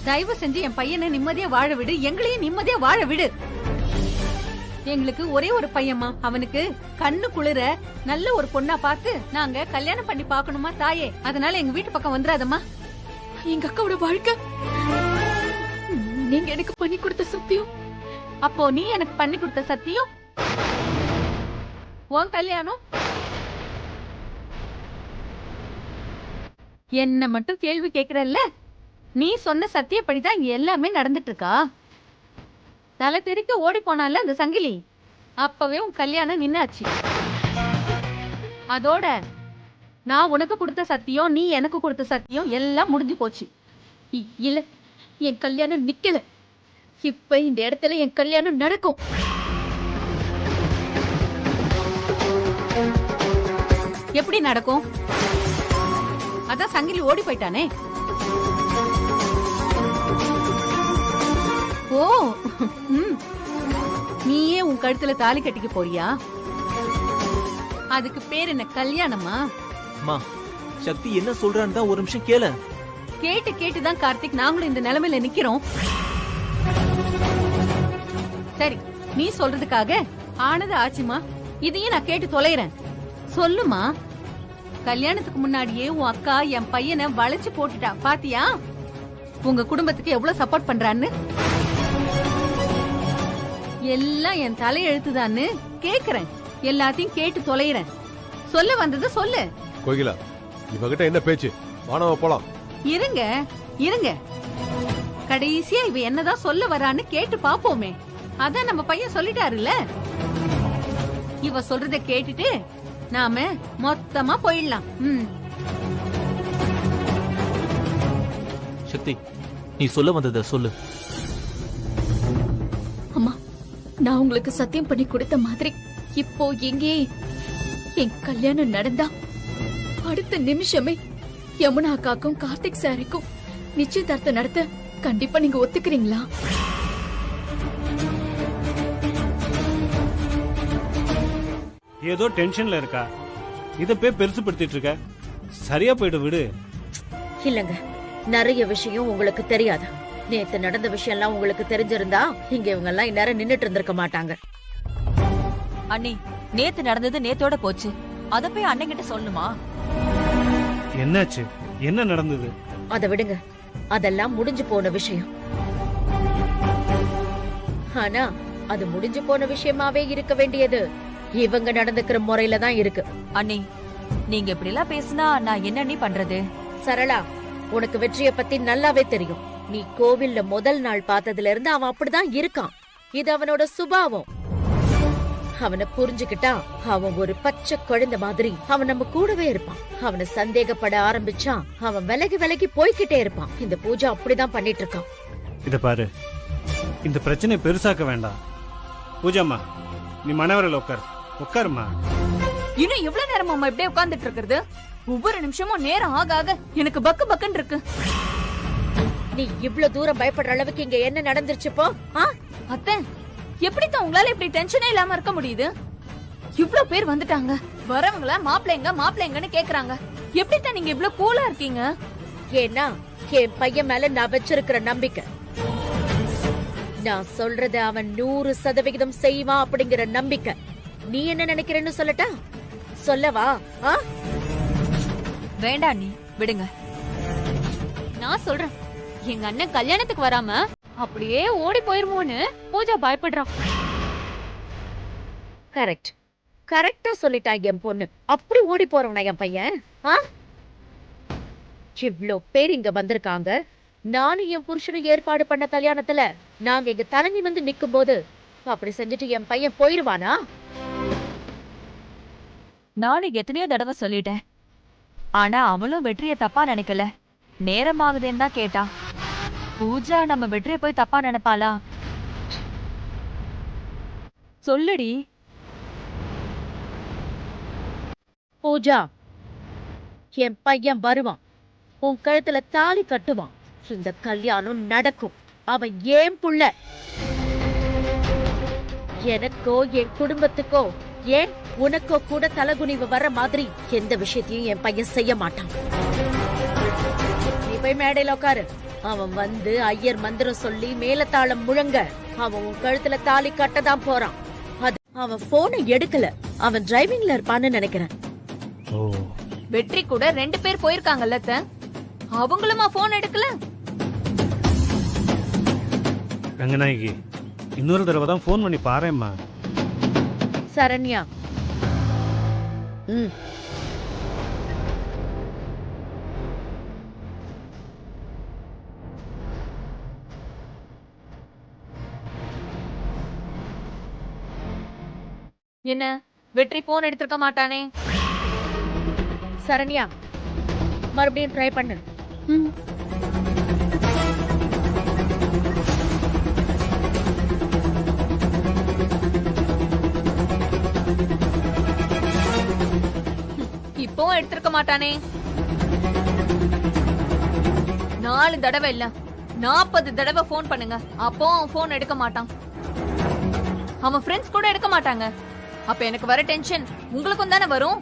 தயவு செஞ்சு என் பையனை நிம்மதியா வாழ விடு, எங்களையும் நிம்மதியா வாழ விடு. எங்களுக்கு ஒரே ஒரு பையன்மா, அவனுக்கு கண்ணு குளிர நல்ல ஒரு பொண்ணா பார்த்து நாங்க கல்யாணம் பண்ணி பாக்கணுமா தாயே. அதனால எங்க வீட்டு பக்கம் வந்துடாதம்மா. எங்க அக்காவோட வாழ்க்கை நீங்க எனக்கு பண்ணி கொடுத்த சத்தியம். அப்போ நீ எனக்கு பண்ணி கொடுத்த சத்தியம் உன் கல்யாணம். என்ன மட்டும் கேள்வி கேக்குறல்ல, நீ சொன்ன சத்தியப்படிதான் இங்க எல்லாமே நடந்துட்டு இருக்கா. தலை தெறிக்க ஓடி போனால அந்த சங்கிலி, அப்பவே உன் கல்யாணம் நின்னாச்சு. அதோட நான் உனக்கு கொடுத்த சத்தியம், நீ எனக்கு கொடுத்த சத்தியம் எல்லாம் முடிஞ்சு போச்சு. இல்ல, என் கல்யாணம் நிக்கல. இப்ப இந்த இடத்துல என் கல்யாணம் நடக்கும். எப்படி நடக்கும்? அதான் சங்கிலி ஓடி போயிட்டானே. ஓ, நீயே உன் கழுத்துல தாலி கட்டிக்க போறியா? அதுக்கு பேர் என்ன, கல்யாணமா? அம்மா, சக்தி என்ன சொல்றான்னு தான் ஒரு நிமிஷம் கேளு. கேட்டுதான் கார்த்திக் நாங்களும் இந்த நிலைமையில நிக்கிறோம். சரி, நீ சொல்றதுக்காக ஆனது ஆச்சுமா, இதையும் நான் கேட்டு தொலைறேன். சொல்லுமா, கல்யாணத்துக்கு முன்னாடியே உன் அக்கா என் பையனை வளைச்சு போட்டுட்டா பாத்தியா? உங்க குடும்பத்துக்கு எவ்வளவு சப்போர்ட் பண்றான்னு. எல்லாம் என் தலையெழுத்துதான்னு கேக்குறேன். எல்லாத்தையும் கேட்டு தொலைறேன். சொல்ல வந்தது சொல்லு. கோகிலா, இவகிட்ட என்ன பேச்சு? வானவ போலாம். இருங்க இருங்க, கடைசியா இவ என்னதான் சொல்ல வரான்னு கேட்டு பாப்போமே. அதான் நம்ம பையன் சொல்லிட்டாருல்ல. இவ சொல்றத கேட்டுட்டு நாம மொத்தமா போயிடலாம். சக்தி, நீ சொல்ல வந்தத சொல்லு. அம்மா, நான் உங்களுக்கு சத்தியம் பண்ணி கொடுத்த மாதிரி இப்போ எங்கே என் கல்யாணம் நடந்தா அடுத்த நிமிஷமே யமுனா அக்காக்கும் கார்த்திக் சாருக்கும் நிச்சயதார்த்தம் நடத்த கண்டிப்பா நீங்க ஒத்துக்கிறீங்களா? ஏதோ டென்ஷன்ல இருக்கா, இத போய் பெருசுபடுத்திட்டு இருக்க. சரியா போயிடு விடு. இல்லங்க, நிறைய விஷயம் உங்களுக்கு தெரியாது. நேத்து நடந்த விஷயம் எல்லாம் உங்களுக்கு தெரிஞ்சிருந்தா இங்க இவங்க எல்லாம் இந்நேரம் நின்னுட்டு இருந்திருக்க மாட்டாங்க. அண்ணி, நேத்து நடந்தது நேத்தோட போச்சு. அத போய் அண்ணன் கிட்ட சொல்லணுமா? என்னாச்சு? என்ன நடந்தது? அத விடுங்க, அதெல்லாம் முடிஞ்சு போன விஷயம். ஆனா அது முடிஞ்சு போன விஷயமாவே இருக்க வேண்டியது இவங்க நடந்துக்கிற முறையில தான் இருக்கு. அண்ணி, நீங்க இப்படி எல்லாம் பேசினா நான் என்ன அண்ணி பண்றது? சரளா, உனக்கு வெற்றிய பத்தி நல்லாவே தெரியும். நீ கோவில்ல முதல் நாள் பார்த்ததுல இருந்து அவன் அப்படிதான் இருக்கான். இது அவனோட சுபாவம். அவனை புரிஞ்சுக்கிட்டா அவன் ஒரு பச்சை குழந்தை மாதிரி அவன் நம்ம கூடவே இருப்பான். அவனை சந்தேகப்பட ஆரம்பிச்சா அவன் விலகி விலகி போய்கிட்டே இருப்பான். இந்த பூஜா அப்படிதான் பண்ணிட்டு இருக்கான். இத பாரு, இந்த பிரச்சனை பெருசாக்க வேண்டாம். பூஜாமா, நீ மனவரையில் உட்காருமா. இன்னும் எவ்வளவு நேரம் அம்மா இப்படியே உட்கார்ந்துட்டு இருக்கிறது? ஒவ்வொரு நிமிஷமும் நேரம் ஆக ஆக எனக்கு பக்கு பக்குன்னு இருக்கு. நீ இவ்ளோ தூரம் பயப்படுற அளவுக்கு இங்க என்ன நடந்துருச்சுப்போ? அத்தை, எப்படித்தான் உங்களால இப்படி டென்ஷனே இல்லாம இருக்க முடியுது? இவ்ளோ பேர் வந்துட்டாங்க, வரவங்கள மாப்பிள்ளைங்கன்னு கேக்குறாங்க. எப்படித்தான் நீங்க இவ்ளோ கூலா இருக்கீங்க? ஏன்னா என் பையன் மேல நான் வச்சிருக்கிற நம்பிக்கை. நான் சொல்றத அவன் 100% செய்வான் அப்படிங்கிற நம்பிக்கை. நீ என்ன நினைக்கிறேன்னு சொல்லட்டா? சொல்லவா? வேண்டாம் நீ விடுங்க. நான் சொல்றேன், எங்க அண்ணன் கல்யாணத்துக்கு வராம அப்படியே ஓடி போயிருமோன்னு பூஜா பயப்படுறான். கரெக்ட், கரெக்டா சொல்லிட்டா என் பொண்ணு. அப்படி ஓடி போறவனா என் பையன்? இவ்ளோ பேர் இங்க வந்திருக்காங்க. நானும் என் புருஷனும் ஏற்பாடு பண்ண கல்யாணத்துல நாங்க எங்க தலைமை வந்து நிக்கும் போது அப்படி செஞ்சுட்டு என் பையன் போயிருவானா? நானும் எத்தனையோ தடவை சொல்லிட்டேன். ஆனா அவளும் வெற்றியை தப்பா நினைக்கல. நேரமாகுதேன்னு தான் கேட்டா. பூஜா நம்ம வெற்றியை போய் தப்பா நினைப்பாளா? சொல்லுடி. பூஜா, என் பையன் வருவான், உன் கழுத்துல தாலி கட்டுவான், இந்த கல்யாணம் நடக்கும். அவன் ஏன் புள்ள. எனக்கோ என் குடும்பத்துக்கோ ஏன் உனக்கோ கூட தலகுனிவு வர மாதிரி எந்த விஷயத்தையும் என் பையன் செய்ய மாட்டான். நீ போய் மேடையில உட்காரு. அவன் வந்து ஐயர் மந்திரம் சொல்லி மேலத்தாளம் முழங்க அவன் உன் கழுத்துல தாலி கட்டதான் போறான். அது அவன் போனை எடுக்கல, அவன் டிரைவிங்ல இருப்பான்னு நினைக்கிறேன். வெற்றி கூட 2 பேர் போயிருக்காங்கல்ல, அவங்களுமா போன் எடுக்கல? ரங்கநாயகி, இன்னொரு தடவை தான் போன் பண்ணி பாரும்மா. சரண்யா, என்ன வெற்றி போன் எடுத்திருக்க மாட்டானே? சரண்யா, மறுபடியும் ட்ரை பண்ணு. இப்போ எடுத்திருக்க மாட்டானே. 4 தடவை இல்ல 40 தடவை போன் பண்ணுங்க, அப்போ அவன் போன் எடுக்க மாட்டான். அவன் ஃப்ரெண்ட்ஸ் கூட எடுக்க மாட்டாங்க. அப்ப எனக்கு வர டென்ஷன் உங்களுக்கும் தானே வரும்?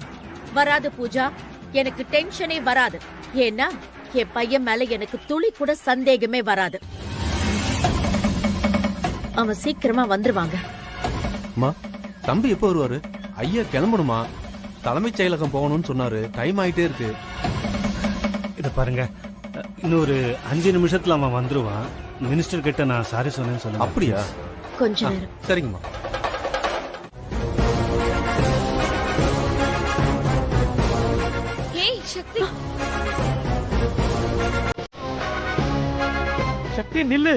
வராது பூஜா, எனக்கு டென்ஷனே வராது. ஏன்னா என் பையன் மேல எனக்கு துளி கூட சந்தேகமே வராது. அவன் சீக்கிரமா வந்துருவாங்க. அம்மா, தம்பி எப்போ வருவாரு? ஐயா கிளம்பணுமா? தலைமைச் செயலகம் போகணும்னு சொன்னாரு. டைம் ஆயிட்டே இருக்கு. இத பாருங்க, இன்னொரு 5 நிமிஷத்துல அவன் வந்துருவான். மினிஸ்டர் கிட்ட நான் சாரி சொன்னேன்னு சொல்லுங்க. அப்படியா? கொஞ்ச நேரம். சரிங்கம்மா. ஏய் சக்தி, சக்தி நில்லு.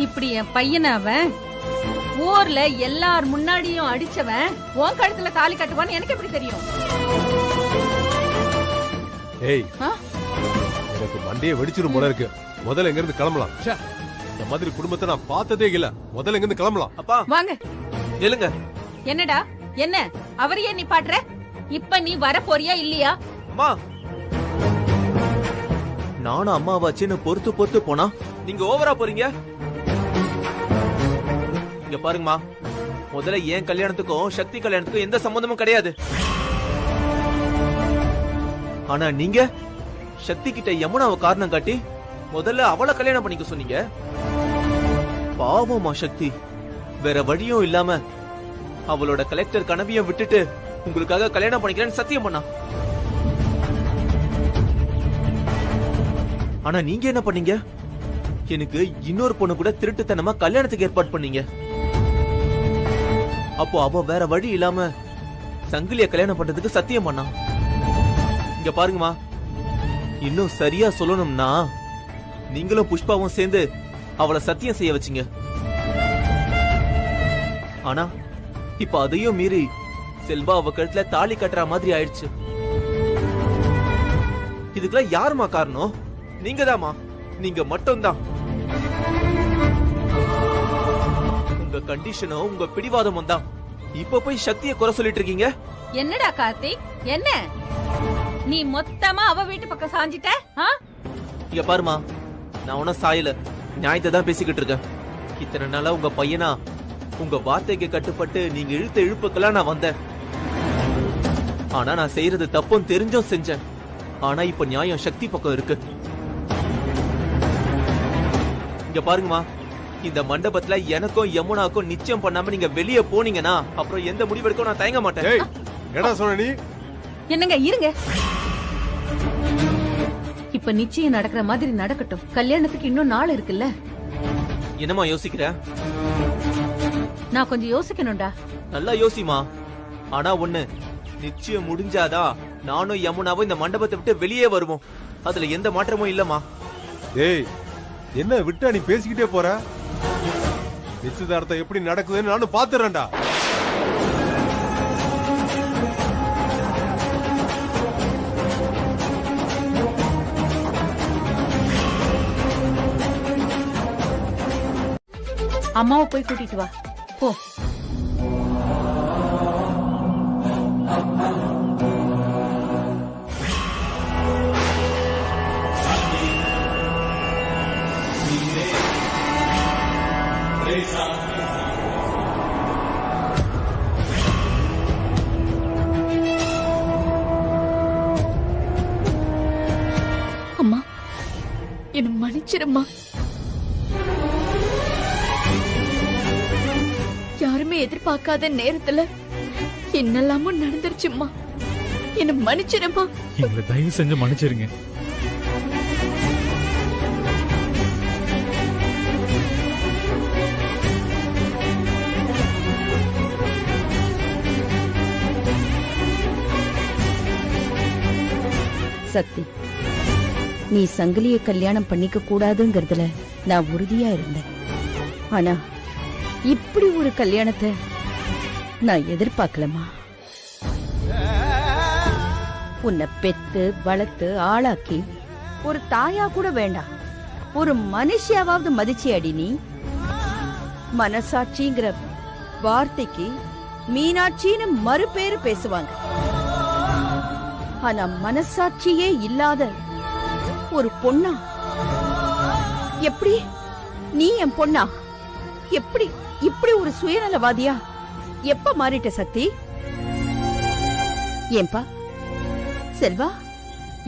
இப்படி என் பையனை அவன் ஊர்ல எல்லார் முன்னாடியும் அடிச்சவன் உன் கழுத்துல தாலி கட்டுவான்னு எனக்கு எப்படி தெரியும்? ஏய், எனக்கு மண்டையை வெடிச்சிரும் போல இருக்கு. முதல்ல எங்க இருந்து கிளம்பலாம். இந்த மாதிரி குடும்பத்தை நான் பார்த்ததே இல்ல. முதல்ல எங்க இருந்து கிளம்பலாம். அப்பா வாங்க. எழுங்க. என்னடா என்ன அவரையே நீ பாடுற? இப்ப நீ வர போறியா இல்லையா? அம்மா, நானும் அம்மாவாச்சின்னு பொறுத்து பொறுத்து போனா நீங்க ஓவரா போறீங்க. இங்க பாருங்கம்மா, முதல்ல என் கல்யாணத்துக்கும் சக்தி கல்யாணத்துக்கும் எந்த சம்பந்தமும் கிடையாது. ஆனா நீங்க சக்தி கிட்ட யமுனாவை காரணம் காட்டி முதல்ல அவளை கல்யாணம் பண்ணிக்க சொன்னீங்க. பாவமா சக்தி வேற வழியும் இல்லாம அவளோட கலெக்டர் கனவையும் விட்டுட்டு உங்களுக்காக கல்யாணம் பண்ணிக்கிறேன்னு சத்தியம் பண்ணா. ஆனா நீங்க என்ன பண்ணீங்க? எனக்கு இன்னொரு பொண்ணு கூட திருட்டுத்தனமா கல்யாணத்துக்கு ஏற்பாடு பண்ணீங்க. அப்போ அவ வேற வழி இல்லாம சங்கிலிய கல்யாணம் பண்றதுக்கு சத்தியம் பண்ணா. இங்க பாருங்கம்மா, இன்னும் சரியா சொல்லணும்னா நீங்களும் புஷ்பாவும் சேர்ந்து அவளை சத்தியம் செய்ய வச்சீங்க. ஆனா இப்ப அதையும் மீறி செல்வா அவ கழுத்துல தாலி கட்டுற மாதிரி ஆயிடுச்சு. இதுக்கெல்லாம் யாருமா காரணம்? நீங்கதாமா, நீங்க மட்டும்தான். உங்க கண்டிஷனும் உங்க பிடிவாதமும் தான். இப்ப போய் சக்தியை குறை சொல்லிட்டு இருக்கீங்க. என்னடா கார்த்திக், என்ன நீ மொத்தமா அவ வீட்டு பக்கம் சாஞ்சிட்ட? இங்க பாருமா, நான் உன சாயல நியாயத்தை தான் பேசிக்கிட்டு இருக்கேன். இத்தனை நாளா உங்க பையனா உங்க வார்த்தைக்கு கட்டுப்பட்டு நீங்க இழுத்த இழுப்புக்கெல்லாம் நான் வந்தேன். ஆனா நான் செய்யறது தப்பும் தெரிஞ்சும் செஞ்சேன். ஆனா இப்ப நியாயம் சக்தி பக்கம் இருக்கு. இங்க பாருங்கம்மா, இந்த மண்டபத்துல எனக்கும் யமுனாக்கும் நிச்சயம் பண்ணாம நீங்க வெளியே போனீங்கன்னா அப்புறம் எந்த முடிவெடுக்க நான் தயங்க மாட்டேன். என்ன சொன்ன நீ? என்னங்க இருங்க. இப்ப நிச்சயம் நடக்கிற மாதிரி நடக்கட்டும். கல்யாணத்துக்கு இன்னும் நாள் இருக்குல்ல. என்னமா யோசிக்கிற? நான் கொஞ்சம் யோசிக்கணும்டா. நல்லா யோசிமா. ஆனா ஒண்ணு, நிச்சயம் முடிஞ்சாதான் நானும் யமுனாவும் இந்த மண்டபத்தை விட்டு வெளியே வருவோம். அதுல எந்த மாற்றமும் இல்லமா. டேய், என்ன விட்டா நீ பேசிக்கிட்டே போற? நிச்சயதார்த்தம் எப்படி நடக்குதுன்னு நானும் பாத்துறேன்டா. அம்மாவை போய் கூட்டிட்டு வா போ. அம்மா, என்ன மன்னிச்சிரும்மா. யாருமே எதிர்பார்க்காத நேரத்துல என்னெல்லாமும் நடந்துருச்சும்மா. என்ன மன்னிச்சிரும்மா. எங்களை தயவு செஞ்சு மன்னிச்சிருங்க. சக்தி, நீ சங்கிலிய கல்யாணம் பண்ணிக்க கூடாதுங்கிறதுல நான் உறுதியா இருந்தேன். ஆனா இப்படி ஒரு கல்யாணத்தை நான் எதிர்பார்க்கலமா. உன்னை பெத்து வளர்த்து ஆளாக்கி ஒரு தாயா கூட வேண்டாம், ஒரு மனுஷியாவது மதிச்சி அடி. நீ மனசாட்சிங்கிற வார்த்தைக்கு மீனாட்சின்னு மறுபேரு பேசுவாங்க. ஆனா மனசாட்சியே இல்லாத ஒரு பொண்ணா? எப்படி நீ என் பொண்ணா? எப்படி இப்படி ஒரு சுயநலவாதியா எப்ப மாறிட்ட சக்தி? ஏன்பா செல்வா,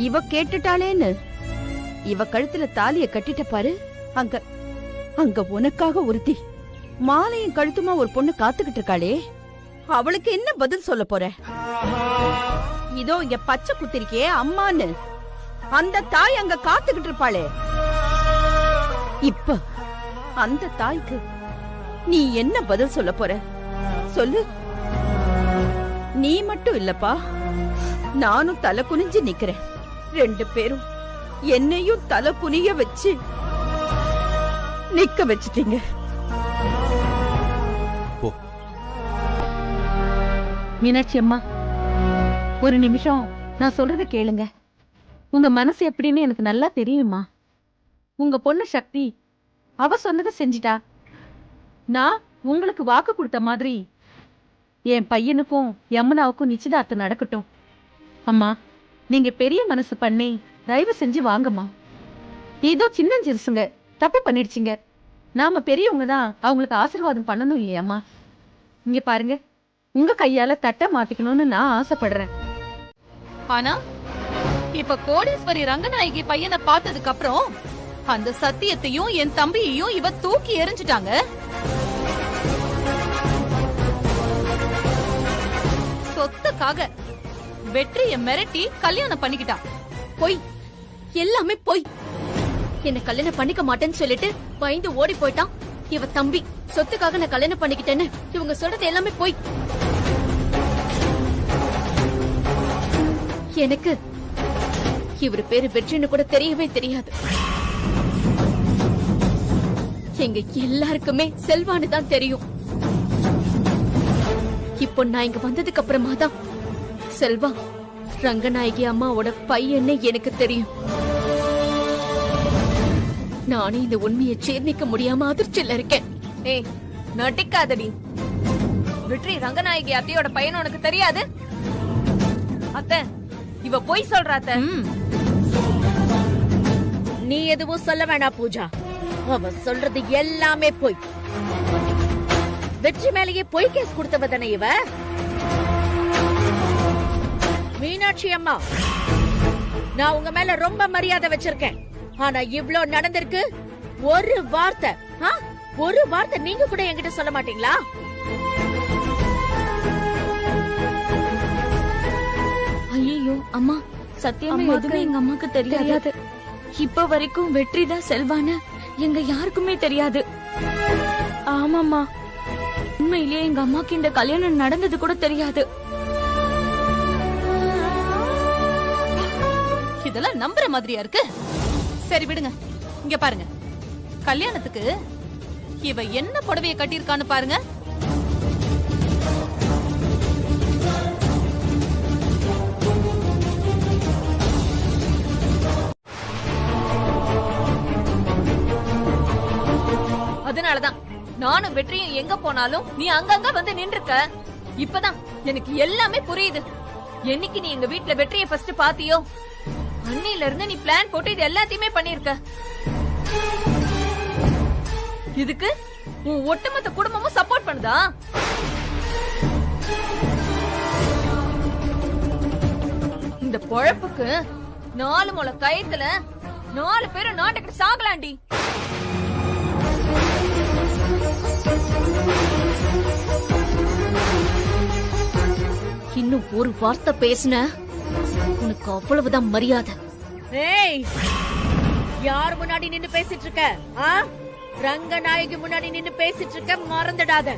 இவ கேட்டுட்டாளேன்னு இவ கழுத்துல தாலிய கட்டிட்ட பாரு. அங்க அங்க உனக்காக ஒருத்தி மாலையும் கழுத்துமா ஒரு பொண்ணு காத்துக்கிட்டு இருக்காளே, அவளுக்கு என்ன பதில் சொல்ல போற? இதோ இங்க பச்சை குத்திருக்கே அம்மான்னு அந்த தாய் அங்க காத்துக்கிட்டு இருப்பாளே. இப்ப அந்த தாய்க்கு நீ என்ன பதில் சொல்ல போற? சொல்லு. நீ மட்டும் இல்லப்பா, நானும் தலை குனிஞ்சு நிக்கிறேன். ரெண்டு பேரும் என்னையும் தலை குனிய வச்சு நிக்க வச்சிட்டீங்க. மீனாட்சி அம்மா, ஒரு நிமிஷம் நான் சொல்றத கேளுங்க. உங்க மனசு எப்படின்னு எனக்கு நல்லா தெரியுமா. உங்க பொண்ணு சக்தி அவ சொன்னதை செஞ்சிட்டா. நான் உங்களுக்கு வாக்கு கொடுத்த மாதிரி என் பையனுக்கும் யமுனாவுக்கும் நிச்சயதார்த்தம் நடக்கட்டும். அம்மா, நீங்க பெரிய மனசு பண்ணி தயவு செஞ்சு வாங்கம்மா. ஏதோ சின்ன சிறுசுங்க தப்பு பண்ணிடுச்சிங்க. நாம பெரியவங்க தான் அவங்களுக்கு ஆசீர்வாதம் பண்ணணும் இல்லையாம்மா. இங்க பாருங்க, உங்க கையால தட்டை மாத்திக்கணும்னு நான் ஆசைப்படுறேன். ஆனா இப்ப கோடீஸ்வரி ரங்கநாயகி பையனை பார்த்ததுக்கு அப்புறம் அந்த சத்தியத்தையும் என் தம்பியையும் இவ தூக்கி எறிஞ்சிட்டாங்க. சொத்துக்காக வெற்றியை மிரட்டி கல்யாணம் பண்ணிக்கிட்டா. பொய், எல்லாமே பொய். என்ன கல்யாணம் பண்ணிக்க மாட்டேன்னு சொல்லிட்டு பயந்து ஓடி போயிட்டான் இவ தம்பி. சொத்துக்காக நான் கல்யாணம் பண்ணிக்கிட்டேன்னு இவங்க சொல்றது எல்லாமே பொய். எனக்கு இவரு பேரு வெற்றின்னு கூட தெரியவே தெரியாது. எங்க எல்லாருக்குமே செல்வான்னு தான் தெரியும். இப்போ நான் இங்க வந்ததுக்கு அப்புறமா தான் செல்வா ரங்கநாயகி அம்மாவோட பையன்னு எனக்கு தெரியும். நானே இந்த உண்மையை சேர்ந்திக்க முடியாம அதிர்ச்சியில இருக்கேன். ஏய், நடிக்காதடி. வெற்றி ரங்கநாயகி அத்தையோட பையன் உனக்கு தெரியாது? அத்தை, இவ போய் சொல்றா அத்தை. நீ எதுவும் சொல்ல வேணாம் பூஜா. அவ சொல்றது எல்லாமே பொய். வெற்றி மேலேயே பொய் கேஸ் கொடுத்தவ தானே இவ. மீனாட்சி அம்மா, நான் உங்க மேல ரொம்ப மரியாதை வச்சிருக்கேன். ஆனா இவ்ளோ நடந்திருக்கு. ஒரு வார்த்தை நீங்க கூட என்கிட்ட சொல்ல மாட்டீங்களா? ஐயோ அம்மா, சத்தியமா எதுவுமே எங்க அம்மாக்கு தெரியாது. இப்ப வரைக்கும் வெற்றி தான் செல்வான்னு எங்க யாருக்குமே தெரியாது. ஆமாம்மா, உண்மையிலேயே எங்க அம்மாக்கு இந்த கல்யாணம் நடந்தது கூட தெரியாது. இதெல்லாம் நம்புற மாதிரியா இருக்கு? சரி விடுங்க. இங்க பாருங்க, கல்யாணத்துக்கு இவ என்ன புடவைய கட்டியிருக்கான்னு பாருங்க. அதனாலதான் நானும் வெற்றியும் எங்க போனாலும் நீ அங்கங்க வந்து நின்றுக்க. இப்பதான் எனக்கு எல்லாமே புரியுது. என்னைக்கு நீ எங்க வீட்டுல வெற்றியை ஃபர்ஸ்ட் பாத்தியோ அன்னையில இருந்து நீ பிளான் போட்டு இது எல்லாத்தையுமே பண்ணிருக்க. இதுக்கு உன் ஒட்டுமொத்த குடும்பமும் சப்போர்ட் பண்ணுதா? இந்த பொழப்புக்கு 4 முளை கயத்துல 4 பேரும் நாட்டுக்கு சாகலாண்டி. இன்னும் ஒரு வார்த்தை பேசுன உனக்கு அவ்வளவுதான் மரியாதை. ஏய், யார் முன்னாடி நின்னு பேசிட்டு இருக்க? ரங்கநாயகி முன்னாடி நின்னு பேசிட்டு இருக்க, மறந்துடாத.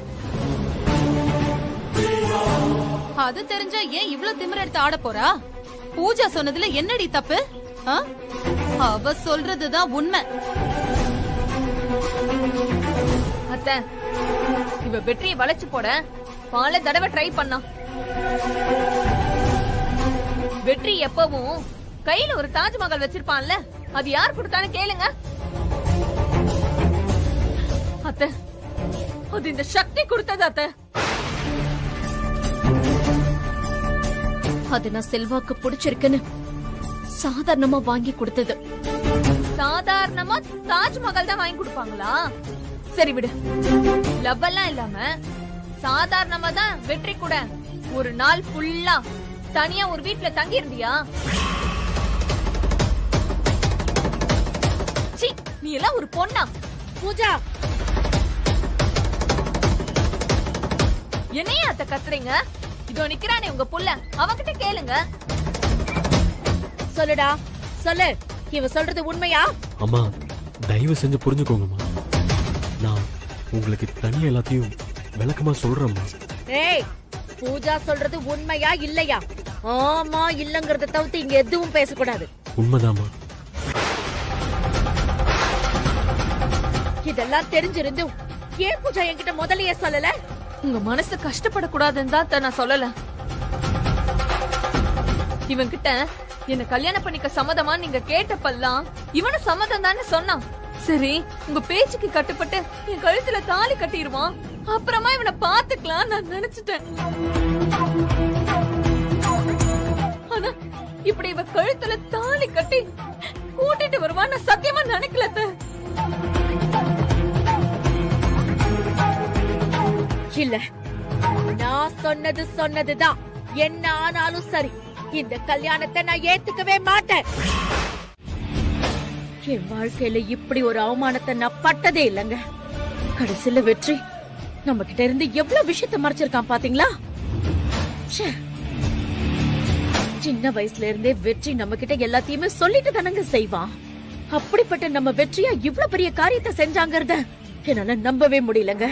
அது தெரிஞ்சா ஏன் இவ்ளோ திமிர எடுத்து ஆட போறா? பூஜா சொன்னதுல என்னடி தப்பு? அவ சொல்றதுதான் உண்மை. அத்தை, இவ வெற்றியை வளைச்சு போட பல தடவை ட்ரை பண்ணா. வெற்றி எப்பவும் கையில ஒரு தாஜ்மஹால் வச்சிருப்பான்ல, அது யார் கொடுத்தான்னு கேளுங்க. அத்தை, அது இந்த சக்தி கொடுத்தது அத்தை. அது நான் செல்வாக்கு பிடிச்சிருக்குன்னு சாதாரணமா வாங்கி கொடுத்தது. சாதாரணமா தாஜ்மஹால் தான் வாங்கி கொடுப்பாங்களா? சரி விடு, லவ் எல்லாம் இல்லாம சாதாரணமா தான் வெற்றி கூட ஒரு நாள் ஃபுல்லா தனியா ஒரு வீட்ல தங்கி இருந்தியா? சீ, நீ எல்லாம் ஒரு பொண்ணா? பூஜா, என்னையா அத்தை கத்துறீங்க? இதோ நிக்கிறானே உங்க புள்ள, அவகிட்ட கேளுங்க. சொல்லுடா, சொல்லு. இவ சொல்றது உண்மையா? அம்மா, தயவு செஞ்சு புரிஞ்சுக்கோங்கம்மா. நான் உங்களுக்கு தனியா எல்லாத்தையும் விளக்கமா சொல்றேம்மா. ஏய், பூஜா சொல்றது உண்மையா இல்லையா? ஆமா இல்லங்கறத தவிர்த்து இங்க எதுவும் பேசக்கூடாது. உண்மைதாம்மா. இதெல்லாம் தெரிஞ்சிருந்தும் ஏன் பூஜா என்கிட்ட முதல்லயே சொல்லல? உங்க மனசு கஷ்டப்படக்கூடாதுன்னு தான் நான் சொல்லல. இவன் கிட்ட என்ன கல்யாணம் பண்ணிக்க சம்மதமா நீங்க கேட்டப்பெல்லாம் இவனு சம்மதம் தானே சொன்னான். சரி, உங்க பேச்சுக்கு கட்டுப்பட்டு என் கழுத்துல தாலி கட்டிடுவான், அப்புறமா இவனை பாத்துக்கலாம் நான் நினைச்சிட்டேன். ஆனா இப்படி இவ கழுத்துல தாலி கட்டி கூட்டிட்டு வருவான் நான் சத்தியமா நினைக்கல. இல்ல, நான் சொன்னதுதான். என்ன ஆனாலும் சரி, இந்த கல்யாணத்தை நான் ஏத்துக்கவே மாட்டேன். என் வாழ்க்கையில இப்படி ஒரு அவமானத்தை நான் பட்டதே இல்லைங்க. கடைசியில வெற்றி நம்ம கிட்ட இருந்து எவ்வளவு விஷயத்த மறைச்சிருக்கான் பாத்தீங்களா? சின்ன வயசுல இருந்தே வெற்றி நம்ம கிட்ட எல்லாத்தையுமே சொல்லிட்டு தானங்க செய்வான். அப்படிப்பட்ட நம்ம வெற்றியா இவ்வளவு பெரிய காரியத்தை செஞ்சாங்கறத என்னால நம்பவே முடியலங்க.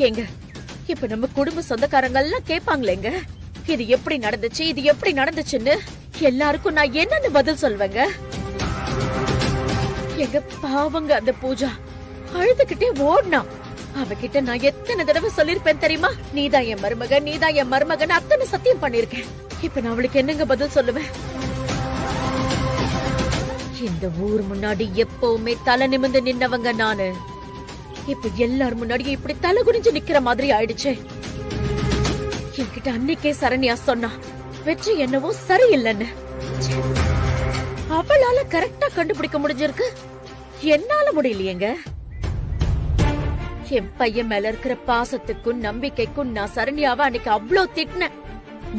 ஏங்க, இப்ப நம்ம குடும்ப சொந்தக்காரங்க எல்லாம் கேட்பாங்களேங்க, இது எப்படி நடந்துச்சு, இது எப்படி நடந்துச்சுன்னு. எல்லாருக்கும் நான் என்னன்னு பதில் சொல்வேங்க? எங்க பாவங்க அந்த பூஜா அழுதுகிட்டே ஓடினா. அவகிட்ட நான் எத்தனை தடவை சொல்லிருப்பேன் தெரியுமா? நீதான் என் மருமக, நீதான் என் மருமகன் அத்தனை சத்தியம் பண்ணிருக்கேன். இப்ப நான் அவளுக்கு என்னங்க பதில் சொல்லுவேன்? இந்த ஊர் முன்னாடி எப்பவுமே தலை நிமிர்ந்து நின்னவங்க நானு. இப்ப எல்லாரும் முன்னாடியும் இப்படி தலை குனிஞ்சு நிக்கிற மாதிரி ஆயிடுச்சு. என்கிட்ட அன்னைக்கே சரண்யா சொன்னா வெற்றி என்னவோ சரியில்லைன்னு. அவளால கரெக்டா கண்டுபிடிக்க முடிஞ்சிருக்கு, என்னால முடியலையேங்க. என் பையன் மேல இருக்கிற பாசத்துக்கும் நம்பிக்கைக்கும் நான் சரண்யாவை அன்னைக்கு அவ்வளோ திட்டினேன்.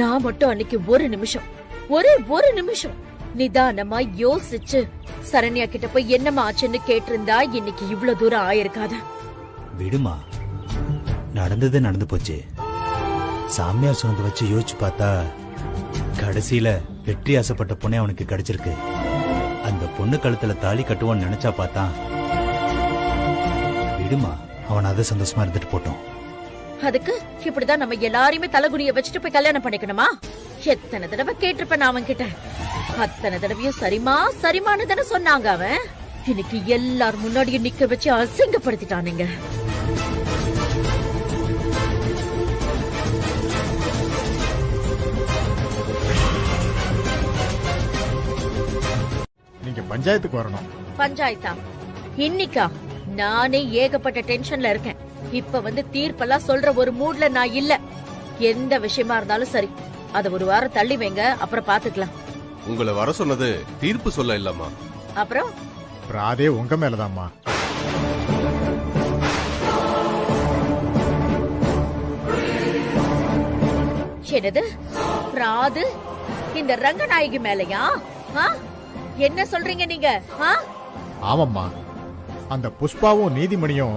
நான் மட்டும் அன்னைக்கு ஒரு நிமிஷம் நிதானமா யோசிச்சு சரண்யா கிட்ட போய் என்னமா ஆச்சுன்னு கேட்டிருந்தா இன்னைக்கு இவ்வளவு தூரம் ஆயிருக்காது. விடுமா, நடந்தது நடந்து போச்சு. சாமியார் சொன்னதை வச்சு யோசிச்சு பார்த்தா கடைசியில வெற்றி ஆசைப்பட்ட பொண்ணே அவனுக்கு கிடைச்சிருக்கு. அந்த பொண்ணு கழுத்துல தாலி கட்டுவான்னு நினைச்சா பார்த்தா. விடுமா, அவன் அதை சந்தோஷமா இருந்துட்டு போட்டோம். அதுக்கு இப்படிதான் நம்ம எல்லாரையுமே தலைகுனிய வச்சுட்டு போய் கல்யாணம் பண்ணிக்கணுமா? எத்தனை தடவை கேட்டிருப்பேன் அவன் கிட்ட. அத்தனை தடவையும் சரிமானு தானே சொன்னாங்க. அவன் இன்னைக்கு எல்லாரும் முன்னாடியும் நிக்க வச்சு அசிங்கப்படுத்திட்டானுங்க. நீங்க பஞ்சாயத்துக்கு வரணும். பஞ்சாயத்தா? இன்னைக்கா? நானே ஏகப்பட்ட டென்ஷன்ல இருக்கேன். இப்ப வந்து தீர்ப்பெல்லாம் சொல்ற ஒரு மூட்ல நான் இல்ல. எந்த விஷயமா இருந்தாலும் சரி, அத ஒரு வாரம் தள்ளி வைங்க, அப்புறம் பாத்துக்கலாம். உங்களை வர சொன்னது தீர்ப்பு சொல்ல இல்லம்மா. அப்புறம் ராதே உங்க மேலதாம்மா. என்னது ராது இந்த ரங்கநாயகி மேலையா? என்ன சொல்றீங்க நீங்க? ஆமாம்மா, அந்த புஷ்பாவும் நீதிமணியும்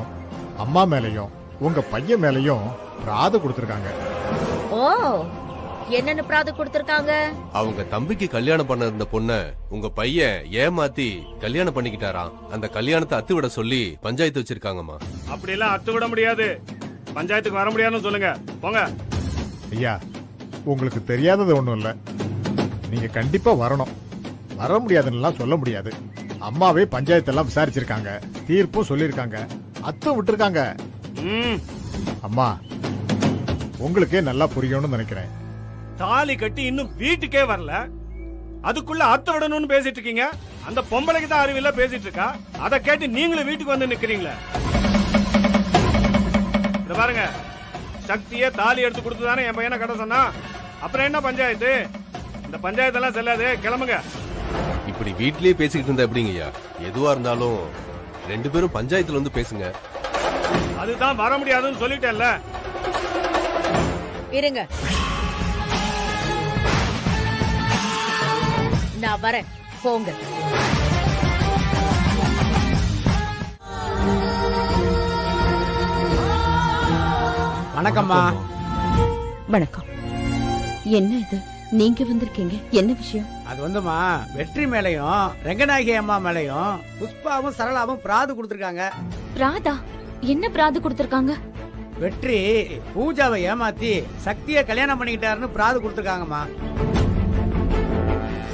அம்மா மேலையும் உங்க பையன் மேலையும் ராது கொடுத்திருக்காங்க. ஓ, என்னன்னு பிராது கொடுத்திருக்காங்க? அவங்க தம்பிக்கு கல்யாணம் பண்ண இருந்த பொண்ண உங்க பையன் ஏமாத்தி கல்யாணம் பண்ணிக்கிட்டாராம். அந்த கல்யாணத்தை அத்து விட சொல்லி பஞ்சாயத்து வச்சிருக்காங்கம்மா. அப்படி எல்லாம் அத்து விட முடியாது. பஞ்சாயத்துக்கு வர முடியாதுன்னு சொல்லுங்க. போங்க. ஐயா, உங்களுக்கு தெரியாதது ஒண்ணும் இல்ல. நீங்க கண்டிப்பா வரணும். வர முடியாதுன்னு சொல்ல முடியாது. அம்மாவே பஞ்சாயத்தெல்லாம் விசாரிச்சிருக்காங்க, தீர்ப்பும் சொல்லிருக்காங்க, அத்தும் விட்டுருக்காங்க. அம்மா உங்களுக்கே நல்லா புரியணும்னு நினைக்கிறேன். தாலி கட்டி இன்னும் வீட்டுக்கே வரல, அதுக்குள்ள அத்தை விடணும்னு பேசிட்டு இருக்கீங்க. அந்த பொம்பளைக்கு தான் அறிவில்ல பேசிட்டு இருக்கா, அதை கேட்டு நீங்களும் வீட்டுக்கு வந்து நிக்கிறீங்களே. இத பாருங்க, சக்தியே தாலி எடுத்து கொடுத்துதானே என் பையனை கட்ட சொன்னா. அப்புறம் என்ன பஞ்சாயத்து? இந்த பஞ்சாயத்தெல்லாம் செல்லாது, கிளம்புங்க. இப்படி வீட்லயே பேசிக்கிட்டு இருந்தா எப்படிங்கய்யா? எதுவா இருந்தாலும் 2 பேரும் பஞ்சாயத்துல வந்து பேசுங்க. அதுதான் வர முடியாதுன்னு சொல்லிட்டேன்ல. இருங்க, நான் வரேன், போங்க. வணக்கம்மா. வணக்கம். என்ன இது, நீங்க வந்திருக்கீங்க? என்ன விஷயம்? அது வந்துமா, வெற்றி மேலையும் ரெங்கநாயகி அம்மா மேலையும் புஷ்பாவும் சரளாவும் பிராது கொடுத்திருக்காங்க. பிராதா? என்ன பிராது கொடுத்திருக்காங்க? வெற்றி பூஜாவை ஏமாத்தி சக்தியை கல்யாணம் பண்ணிக்கிட்டாருன்னு பிராது கொடுத்திருக்காங்கம்மா.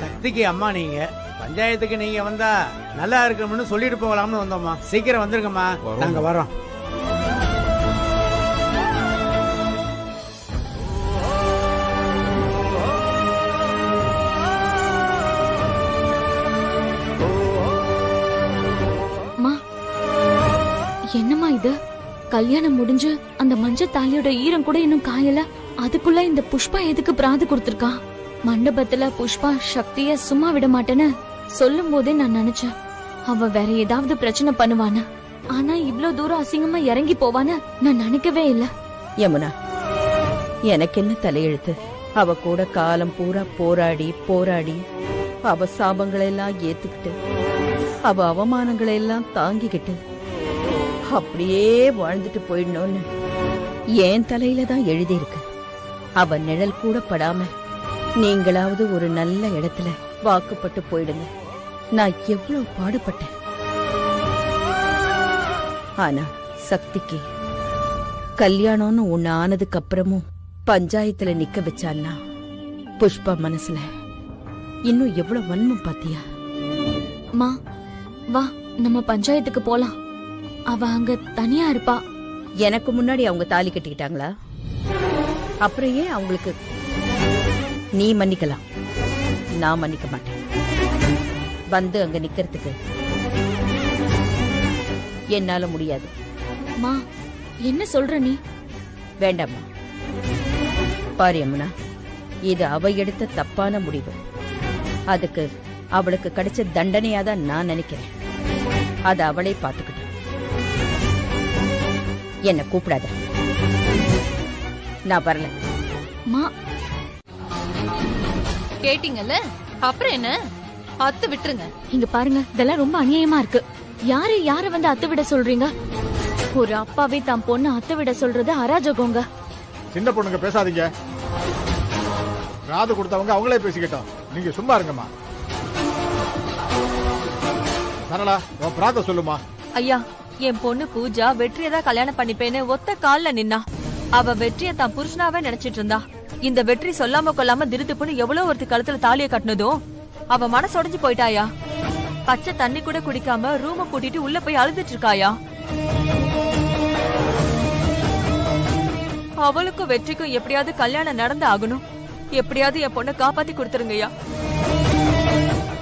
சக்திக்கு அம்மா நீங்க, பஞ்சாயத்துக்கு நீங்க வந்தா நல்லா இருக்கும்னு சொல்லிட்டு போகலாம்னு வந்தோம்மா. சீக்கிரம் வந்துருங்கம்மா, நாங்க வரோம். என்னம்மா இது? கல்யாணம் முடிஞ்சு அந்த மஞ்சள் தாலியோட ஈரம் கூட இன்னும் காயல, அதுக்குள்ள இந்த புஷ்பா எதுக்கு பிராது கொடுத்திருக்கா? மண்டபத்துல புஷ்பா சக்திய சும்மா விட மாட்டேன்னு சொல்லும் போதே நான் நினைச்சேன் அவ வேற ஏதாவது பிரச்சனை பண்ணுவான்னு. ஆனா இவ்ளோ தூரம் அசிங்கமா இறங்கி போவான்னு நான் நினைக்கவே இல்ல. யமுனா, எனக்கு என்ன தலையெழுத்து? அவ கூட காலம் பூரா போராடி போராடி அவ சாபங்களை எல்லாம் ஏத்துக்கிட்டு, அவ அவமானங்களை எல்லாம் தாங்கிக்கிட்டு அப்படியே வாழ்ந்துட்டு போயிடணும்னு என் தலையில தான் எழுதி இருக்கு. அவ நிழல் கூட படாம நீங்களாவது ஒரு நல்ல இடத்துல வாக்குப்பட்டு போயிடுங்க. நான் எவ்வளவு பாடுபட்டேன். ஆனா சக்திக்கு கல்யாணம்னு ஒண்ணு ஆனதுக்கு அப்புறமும் பஞ்சாயத்துல நிக்க வச்சான்னா புஷ்பா மனசுல இன்னும் எவ்வளவு வன்மம் பாத்தியா? மா வா, நம்ம பஞ்சாயத்துக்கு போலாம். அவ அங்க தனியா இருப்பா. எனக்கு முன்னாடி அவங்க தாலி கட்டிக்கிட்டாங்களா? அப்புறம் ஏன் அவங்களுக்கு நீ மன்னிக்கலாம், நான் மன்னிக்க மாட்டேன். வந்து அங்க நிக்கிறதுக்கு என்னால முடியாது. மா என்ன சொல்ற நீ? வேண்டாமா. பாரு யமுனா, இது அவ எடுத்த தப்பான முடிவு. அதுக்கு அவளுக்கு கிடைச்ச தண்டனையாதான் நான் நினைக்கிறேன். அது அவளே பார்த்துக்கிட்டு. என்ன கூப்பிடாத, நான் வரல. மா கேட்டீங்கல்ல, அப்புறம் என்ன? அத்து விட்டுருங்க. இங்க பாருங்க, இதெல்லாம் ரொம்ப அநியாயமா இருக்கு. யார வந்து அத்து விட சொல்றீங்க? ஒரு அப்பாவே தான் பொண்ணு அத்து விட சொல்றது அராஜகங்க. சின்ன பொண்ணுங்க பேசாதீங்க. ராது கொடுத்தவங்க அவங்களே பேசிக்கிட்டோம், நீங்க சும்மா இருங்கம்மா. சரளா, உன் பிராத சொல்லுமா. ஐயா, என் பொண்ணு பூஜா வெற்றியதான் கல்யாணம் பண்ணிப்பேன்னு ஒத்த கால்ல நின்னா. அவ வெற்றிய தான் புருஷனாவே நினைச்சிட்டு இருந்தா. இந்த வெற்றி சொல்லாம கொல்லாம திருத்துப்புன்னு எவ்வளவு ஒருத்தி கழுத்துல தாலியை கட்டினதும் அவ மனசு உடைஞ்சு போயிட்டாயா. பச்சை தண்ணி கூட குடிக்காம ரூம கூட்டிட்டு உள்ள போய் அழுதுட்டு இருக்காயா. அவளுக்கும் வெற்றிக்கும் எப்படியாவது கல்யாணம் நடந்து ஆகணும். எப்படியாவது என் பொண்ணை காப்பாத்தி கொடுத்துருங்கய்யா.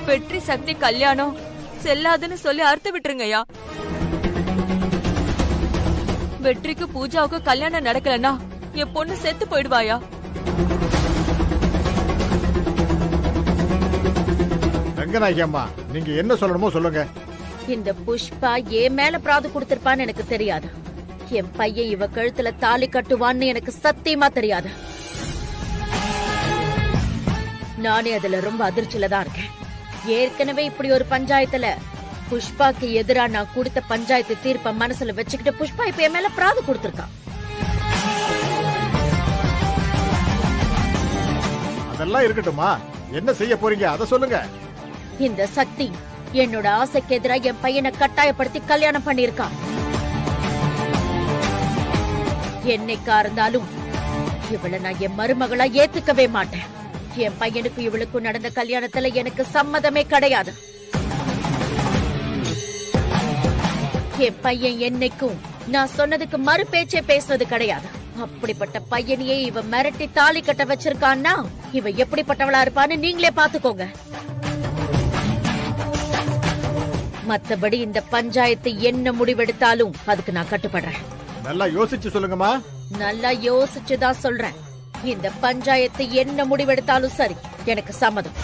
வெற்றி சக்தி கல்யாணம் செல்லாதுன்னு சொல்லி அறுத்து விட்டுருங்கய்யா. வெற்றிக்கு பூஜாவுக்கு கல்யாணம் நடக்கலன்னா என் பொண்ணு செத்து போயிடுவாயா. ரங்கநாயகி அம்மா, நீங்க என்ன சொல்லணுமோ சொல்லுங்க. இந்த புஷ்பா ஏன் மேல பிராது கொடுத்திருப்பான்னு எனக்கு தெரியாது. என் பையன் இவ கழுத்துல தாலி கட்டுவான்னு எனக்கு சத்தியமா தெரியாது. நானே அதுல ரொம்ப அதிர்ச்சியில தான் இருக்கேன். ஏற்கனவே இப்படி ஒரு பஞ்சாயத்துல புஷ்பாக்கு எதிரா நான் கொடுத்த பஞ்சாயத்து தீர்ப்ப மனசுல வச்சுக்கிட்டு புஷ்பா இப்ப என் மேல பிராது கொடுத்திருக்கான். அதெல்லாம் இருக்கட்டுமா, என்ன செய்ய போறீங்க அத சொல்லுங்க. இந்த சக்தி என்னோட ஆசைக்கு எதிரா என் பையனை கட்டாயப்படுத்தி கல்யாணம் பண்ணிருக்கான். என்னைக்கா இருந்தாலும் இவளை நான் என் மருமகளா ஏத்துக்கவே மாட்டேன். என் பையனுக்கும் இவளுக்கும் நடந்த கல்யாணத்துல எனக்கு சம்மதமே கிடையாது. என் பையன் என்னைக்கும் நான் சொன்னதுக்கு மறு பேச்சே பேசுனது கிடையாது. அப்படிப்பட்ட பையனையே இவ மிரட்டி தாலி கட்ட வச்சிருக்கான்னா இவ எப்படிப்பட்டவளா இருப்பான்னு நீங்களே பாத்துக்கோங்க. மத்தபடி இந்த பஞ்சாயத்து என்ன முடிவெடுத்தாலும் அதுக்கு நான் கட்டுப்படுறேன். நல்லா யோசிச்சு சொல்லுங்கம்மா. நல்லா யோசிச்சுதான் சொல்றேன். இந்த பஞ்சாயத்து என்ன முடிவெடுத்தாலும் சரி, எனக்கு சம்மதம்.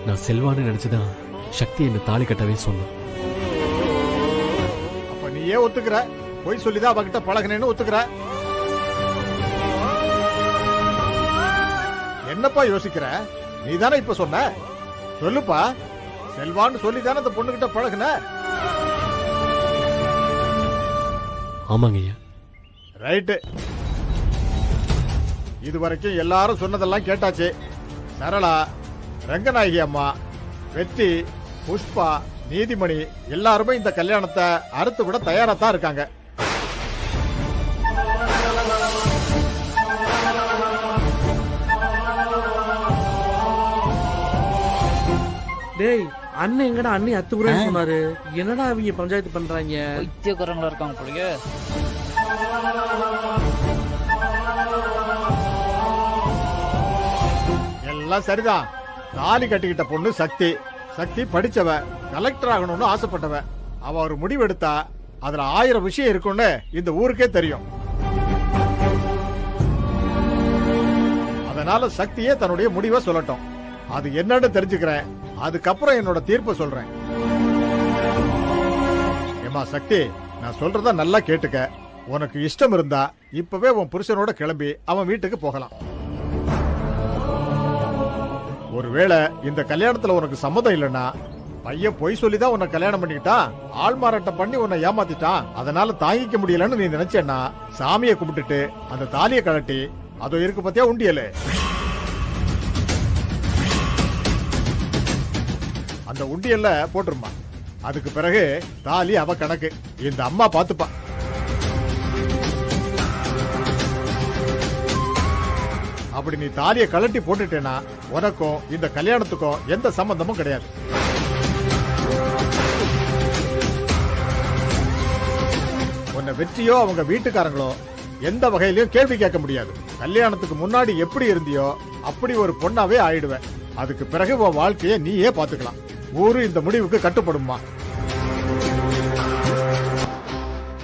நான் செல்வான்னு நினைச்சுதான் சக்தி என்ன தாலி கட்டவே சொன்னான். அப்ப நீயே ஒத்துக்கிற? போய் சொல்லிதான் அவகிட்ட பழகினேன்னு ஒத்துக்கிற? என்னப்பா யோசிக்கிற? நீ தானே இப்ப சொன்ன, சொல்லுப்பா. செல்வான்னு சொல்லிதானே அந்த பொண்ணுகிட்ட பழகுன? ஆமாங்க ஐயா. ரைட்டு. இதுவரைக்கும் எல்லாரும் சொன்னதெல்லாம் கேட்டாச்சு. சரளா, ரங்கநாயகி அம்மா, வெற்றி, புஷ்பா, நீதிமணி எல்லாருமே இந்த கல்யாணத்தை அறுத்து விட தயாராத்தான் இருக்காங்க. டேய், அண்ணன் எங்கடா அண்ணி அத்துக்குறேன்னு சொன்னாரு. என்னடா அவங்க பஞ்சாயத்து பண்றாங்க? வைத்தியக்காரங்களா இருக்காங்க போலயே. எல்லாம் சரிதான். தாலி கட்டிக்கிட்ட பொண்ணு சக்தி. சக்தி படிச்சவ, கலெக்டர் ஆகணும்னு ஆசைப்பட்டவ. அவ ஒரு முடிவெடுத்தா அதுல 1000 விஷயம் இருக்கும்னு இந்த ஊருக்கே தெரியும். அதனால சக்தியே தன்னுடைய முடிவை சொல்லட்டும். அது என்னன்னு தெரிஞ்சுக்கிறேன். அதுக்கப்புறம் என்னோட தீர்ப்பை சொல்றேன். ஏமா சக்தி, நான் சொல்றத நல்லா கேட்டுக்க. உனக்கு இஷ்டம் இருந்தா இப்பவே உன் புருஷனோட கிளம்பி அவன் வீட்டுக்கு போகலாம். ஒருவேளை இந்த கல்யாணத்துல உனக்கு சம்மதம் இல்லைன்னா, பையன் பொய் சொல்லிதான் உன்னை கல்யாணம் பண்ணிக்கிட்டான், ஆள் மாறாட்டம் பண்ணி உன்னை ஏமாத்திட்டான், அதனால தாங்கிக்க முடியலன்னு நீ நினைச்சேன்னா சாமியை கும்பிட்டுட்டு அந்த தாலியை கழட்டி அதோ இருக்கு பத்தியா உண்டியலு, அந்த உண்டியல்ல போட்டுருமா. அதுக்கு பிறகு தாலி அவ கணக்கு, இந்த அம்மா பாத்துப்பா. அப்படி நீ தாலியை கழட்டி போட்டுட்டேன்னா உனக்கும் இந்த கல்யாணத்துக்கும் எந்த சம்பந்தமும் கிடையாது. உன்னை வெற்றியோ அவங்க வீட்டுக்காரங்களோ எந்த வகையிலயும் கேள்வி கேட்க முடியாது. கல்யாணத்துக்கு முன்னாடி எப்படி இருந்தியோ அப்படி ஒரு பொண்ணாவே ஆயிடுவேன். அதுக்கு பிறகு உன் வாழ்க்கைய நீயே பாத்துக்கலாம். ஊரு இந்த முடிவுக்கு கட்டுப்படுமா.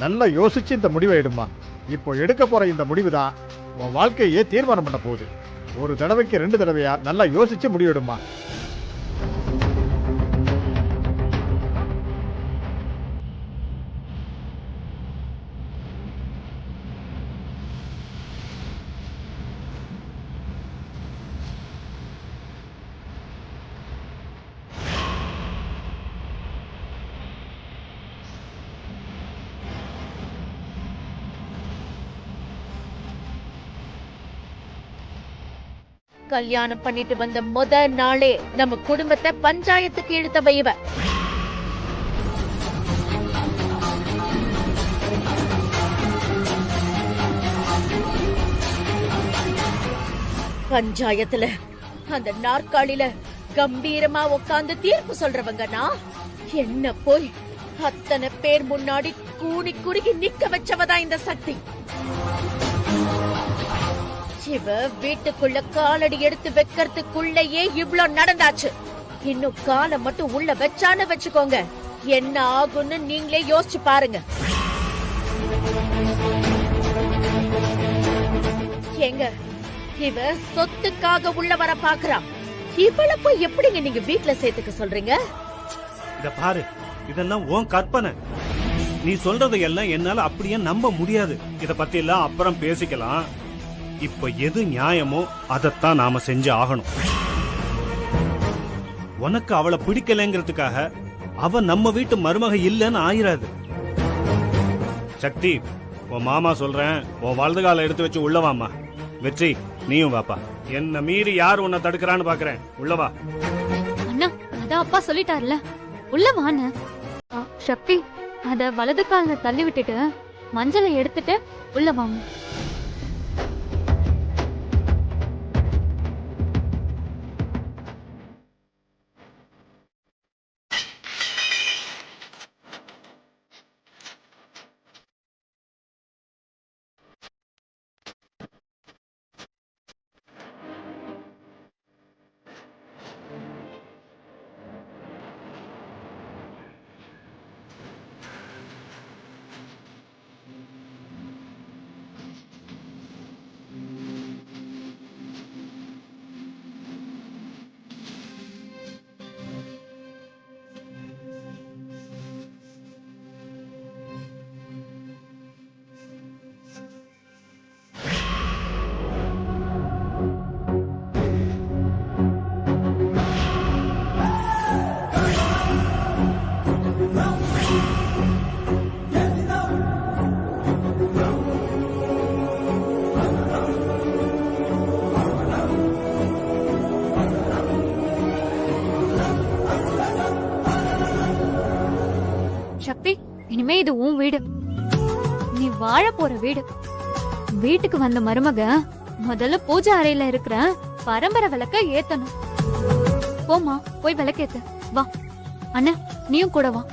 நல்லா யோசிச்சு இந்த முடிவை எடுமா. இப்போ எடுக்க போற இந்த முடிவுதான் உன் வாழ்க்கையே தீர்மானம் பண்ண போகுது. ஒரு தடவைக்கு 2 தடவையா நல்லா யோசிச்சு முடிவெடுமா. கல்யாணம் பண்ணிட்டு வந்த முத நாளே நம்ம குடும்பத்தை பஞ்சாயத்துக்கு இழுத்தவ இவ. பஞ்சாயத்துல அந்த நாற்காலியில கம்பீரமா உட்கார்ந்து தீர்ப்பு சொல்றவங்கன்னா என்ன போய் அத்தனை பேர் முன்னாடி கூனி குறுகி நிக்க வச்சவதான் இந்த சக்தி. இவ வீட்டுக்குள்ள காலடி எடுத்து வைக்கிறதுக்குள்ளேயே இவ்ளோ நடந்தாச்சு. இன்னும் காலை மட்டும் உள்ள வச்சான்னு வச்சுக்கோங்க, என்ன ஆகும்னு நீங்களே யோசிச்சு பாருங்க. ஏங்க, இவ சொத்துக்காக உள்ள வர பாக்குறா. இவள போய் எப்படிங்க நீங்க வீட்டுல சேர்த்துக்க சொல்றீங்க? இத பாரு, இதெல்லாம் உன் கற்பனை. நீ சொல்றது எல்லாம் என்னால அப்படியே நம்ப முடியாது. இத பத்தி எல்லாம் அப்புறம் பேசிக்கலாம். இப்ப எது நியாயமோ அதத்தான் நாம செஞ்சு ஆகணும். உனக்கு அவளை பிடிக்கலைங்கிறதுக்காக அவ நம்ம வீட்டு மருமக இல்லன்னு ஆயிராது. சக்தி, உன் மாமா சொல்றேன், உன் வலது கால எடுத்து வச்சு உள்ளவாமா. வெற்றி, நீயும் வாப்பா. என்ன மீறி யார் உன்னை தடுக்கிறான்னு பாக்குறேன். உள்ளவா. அண்ணா, அதான் அதான் அப்பா சொல்லிட்டாருல, உள்ள வான்னு. சக்தி, அத வலது கால்ல தள்ளி விட்டுட்டு மஞ்சளை எடுத்துட்டு உள்ள வாங்க. சக்தி, இனிமே இது உன் வீடு, நீ வாழ போற வீடு. வீட்டுக்கு வந்த மருமக முதல்ல பூஜை அறையில இருக்கிற பரம்பரை விளக்க ஏத்தணும். போமா, போய் விளக்கேத்து. வா அண்ணா, நீயும் கூட வா.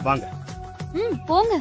வாங்க. போங்க.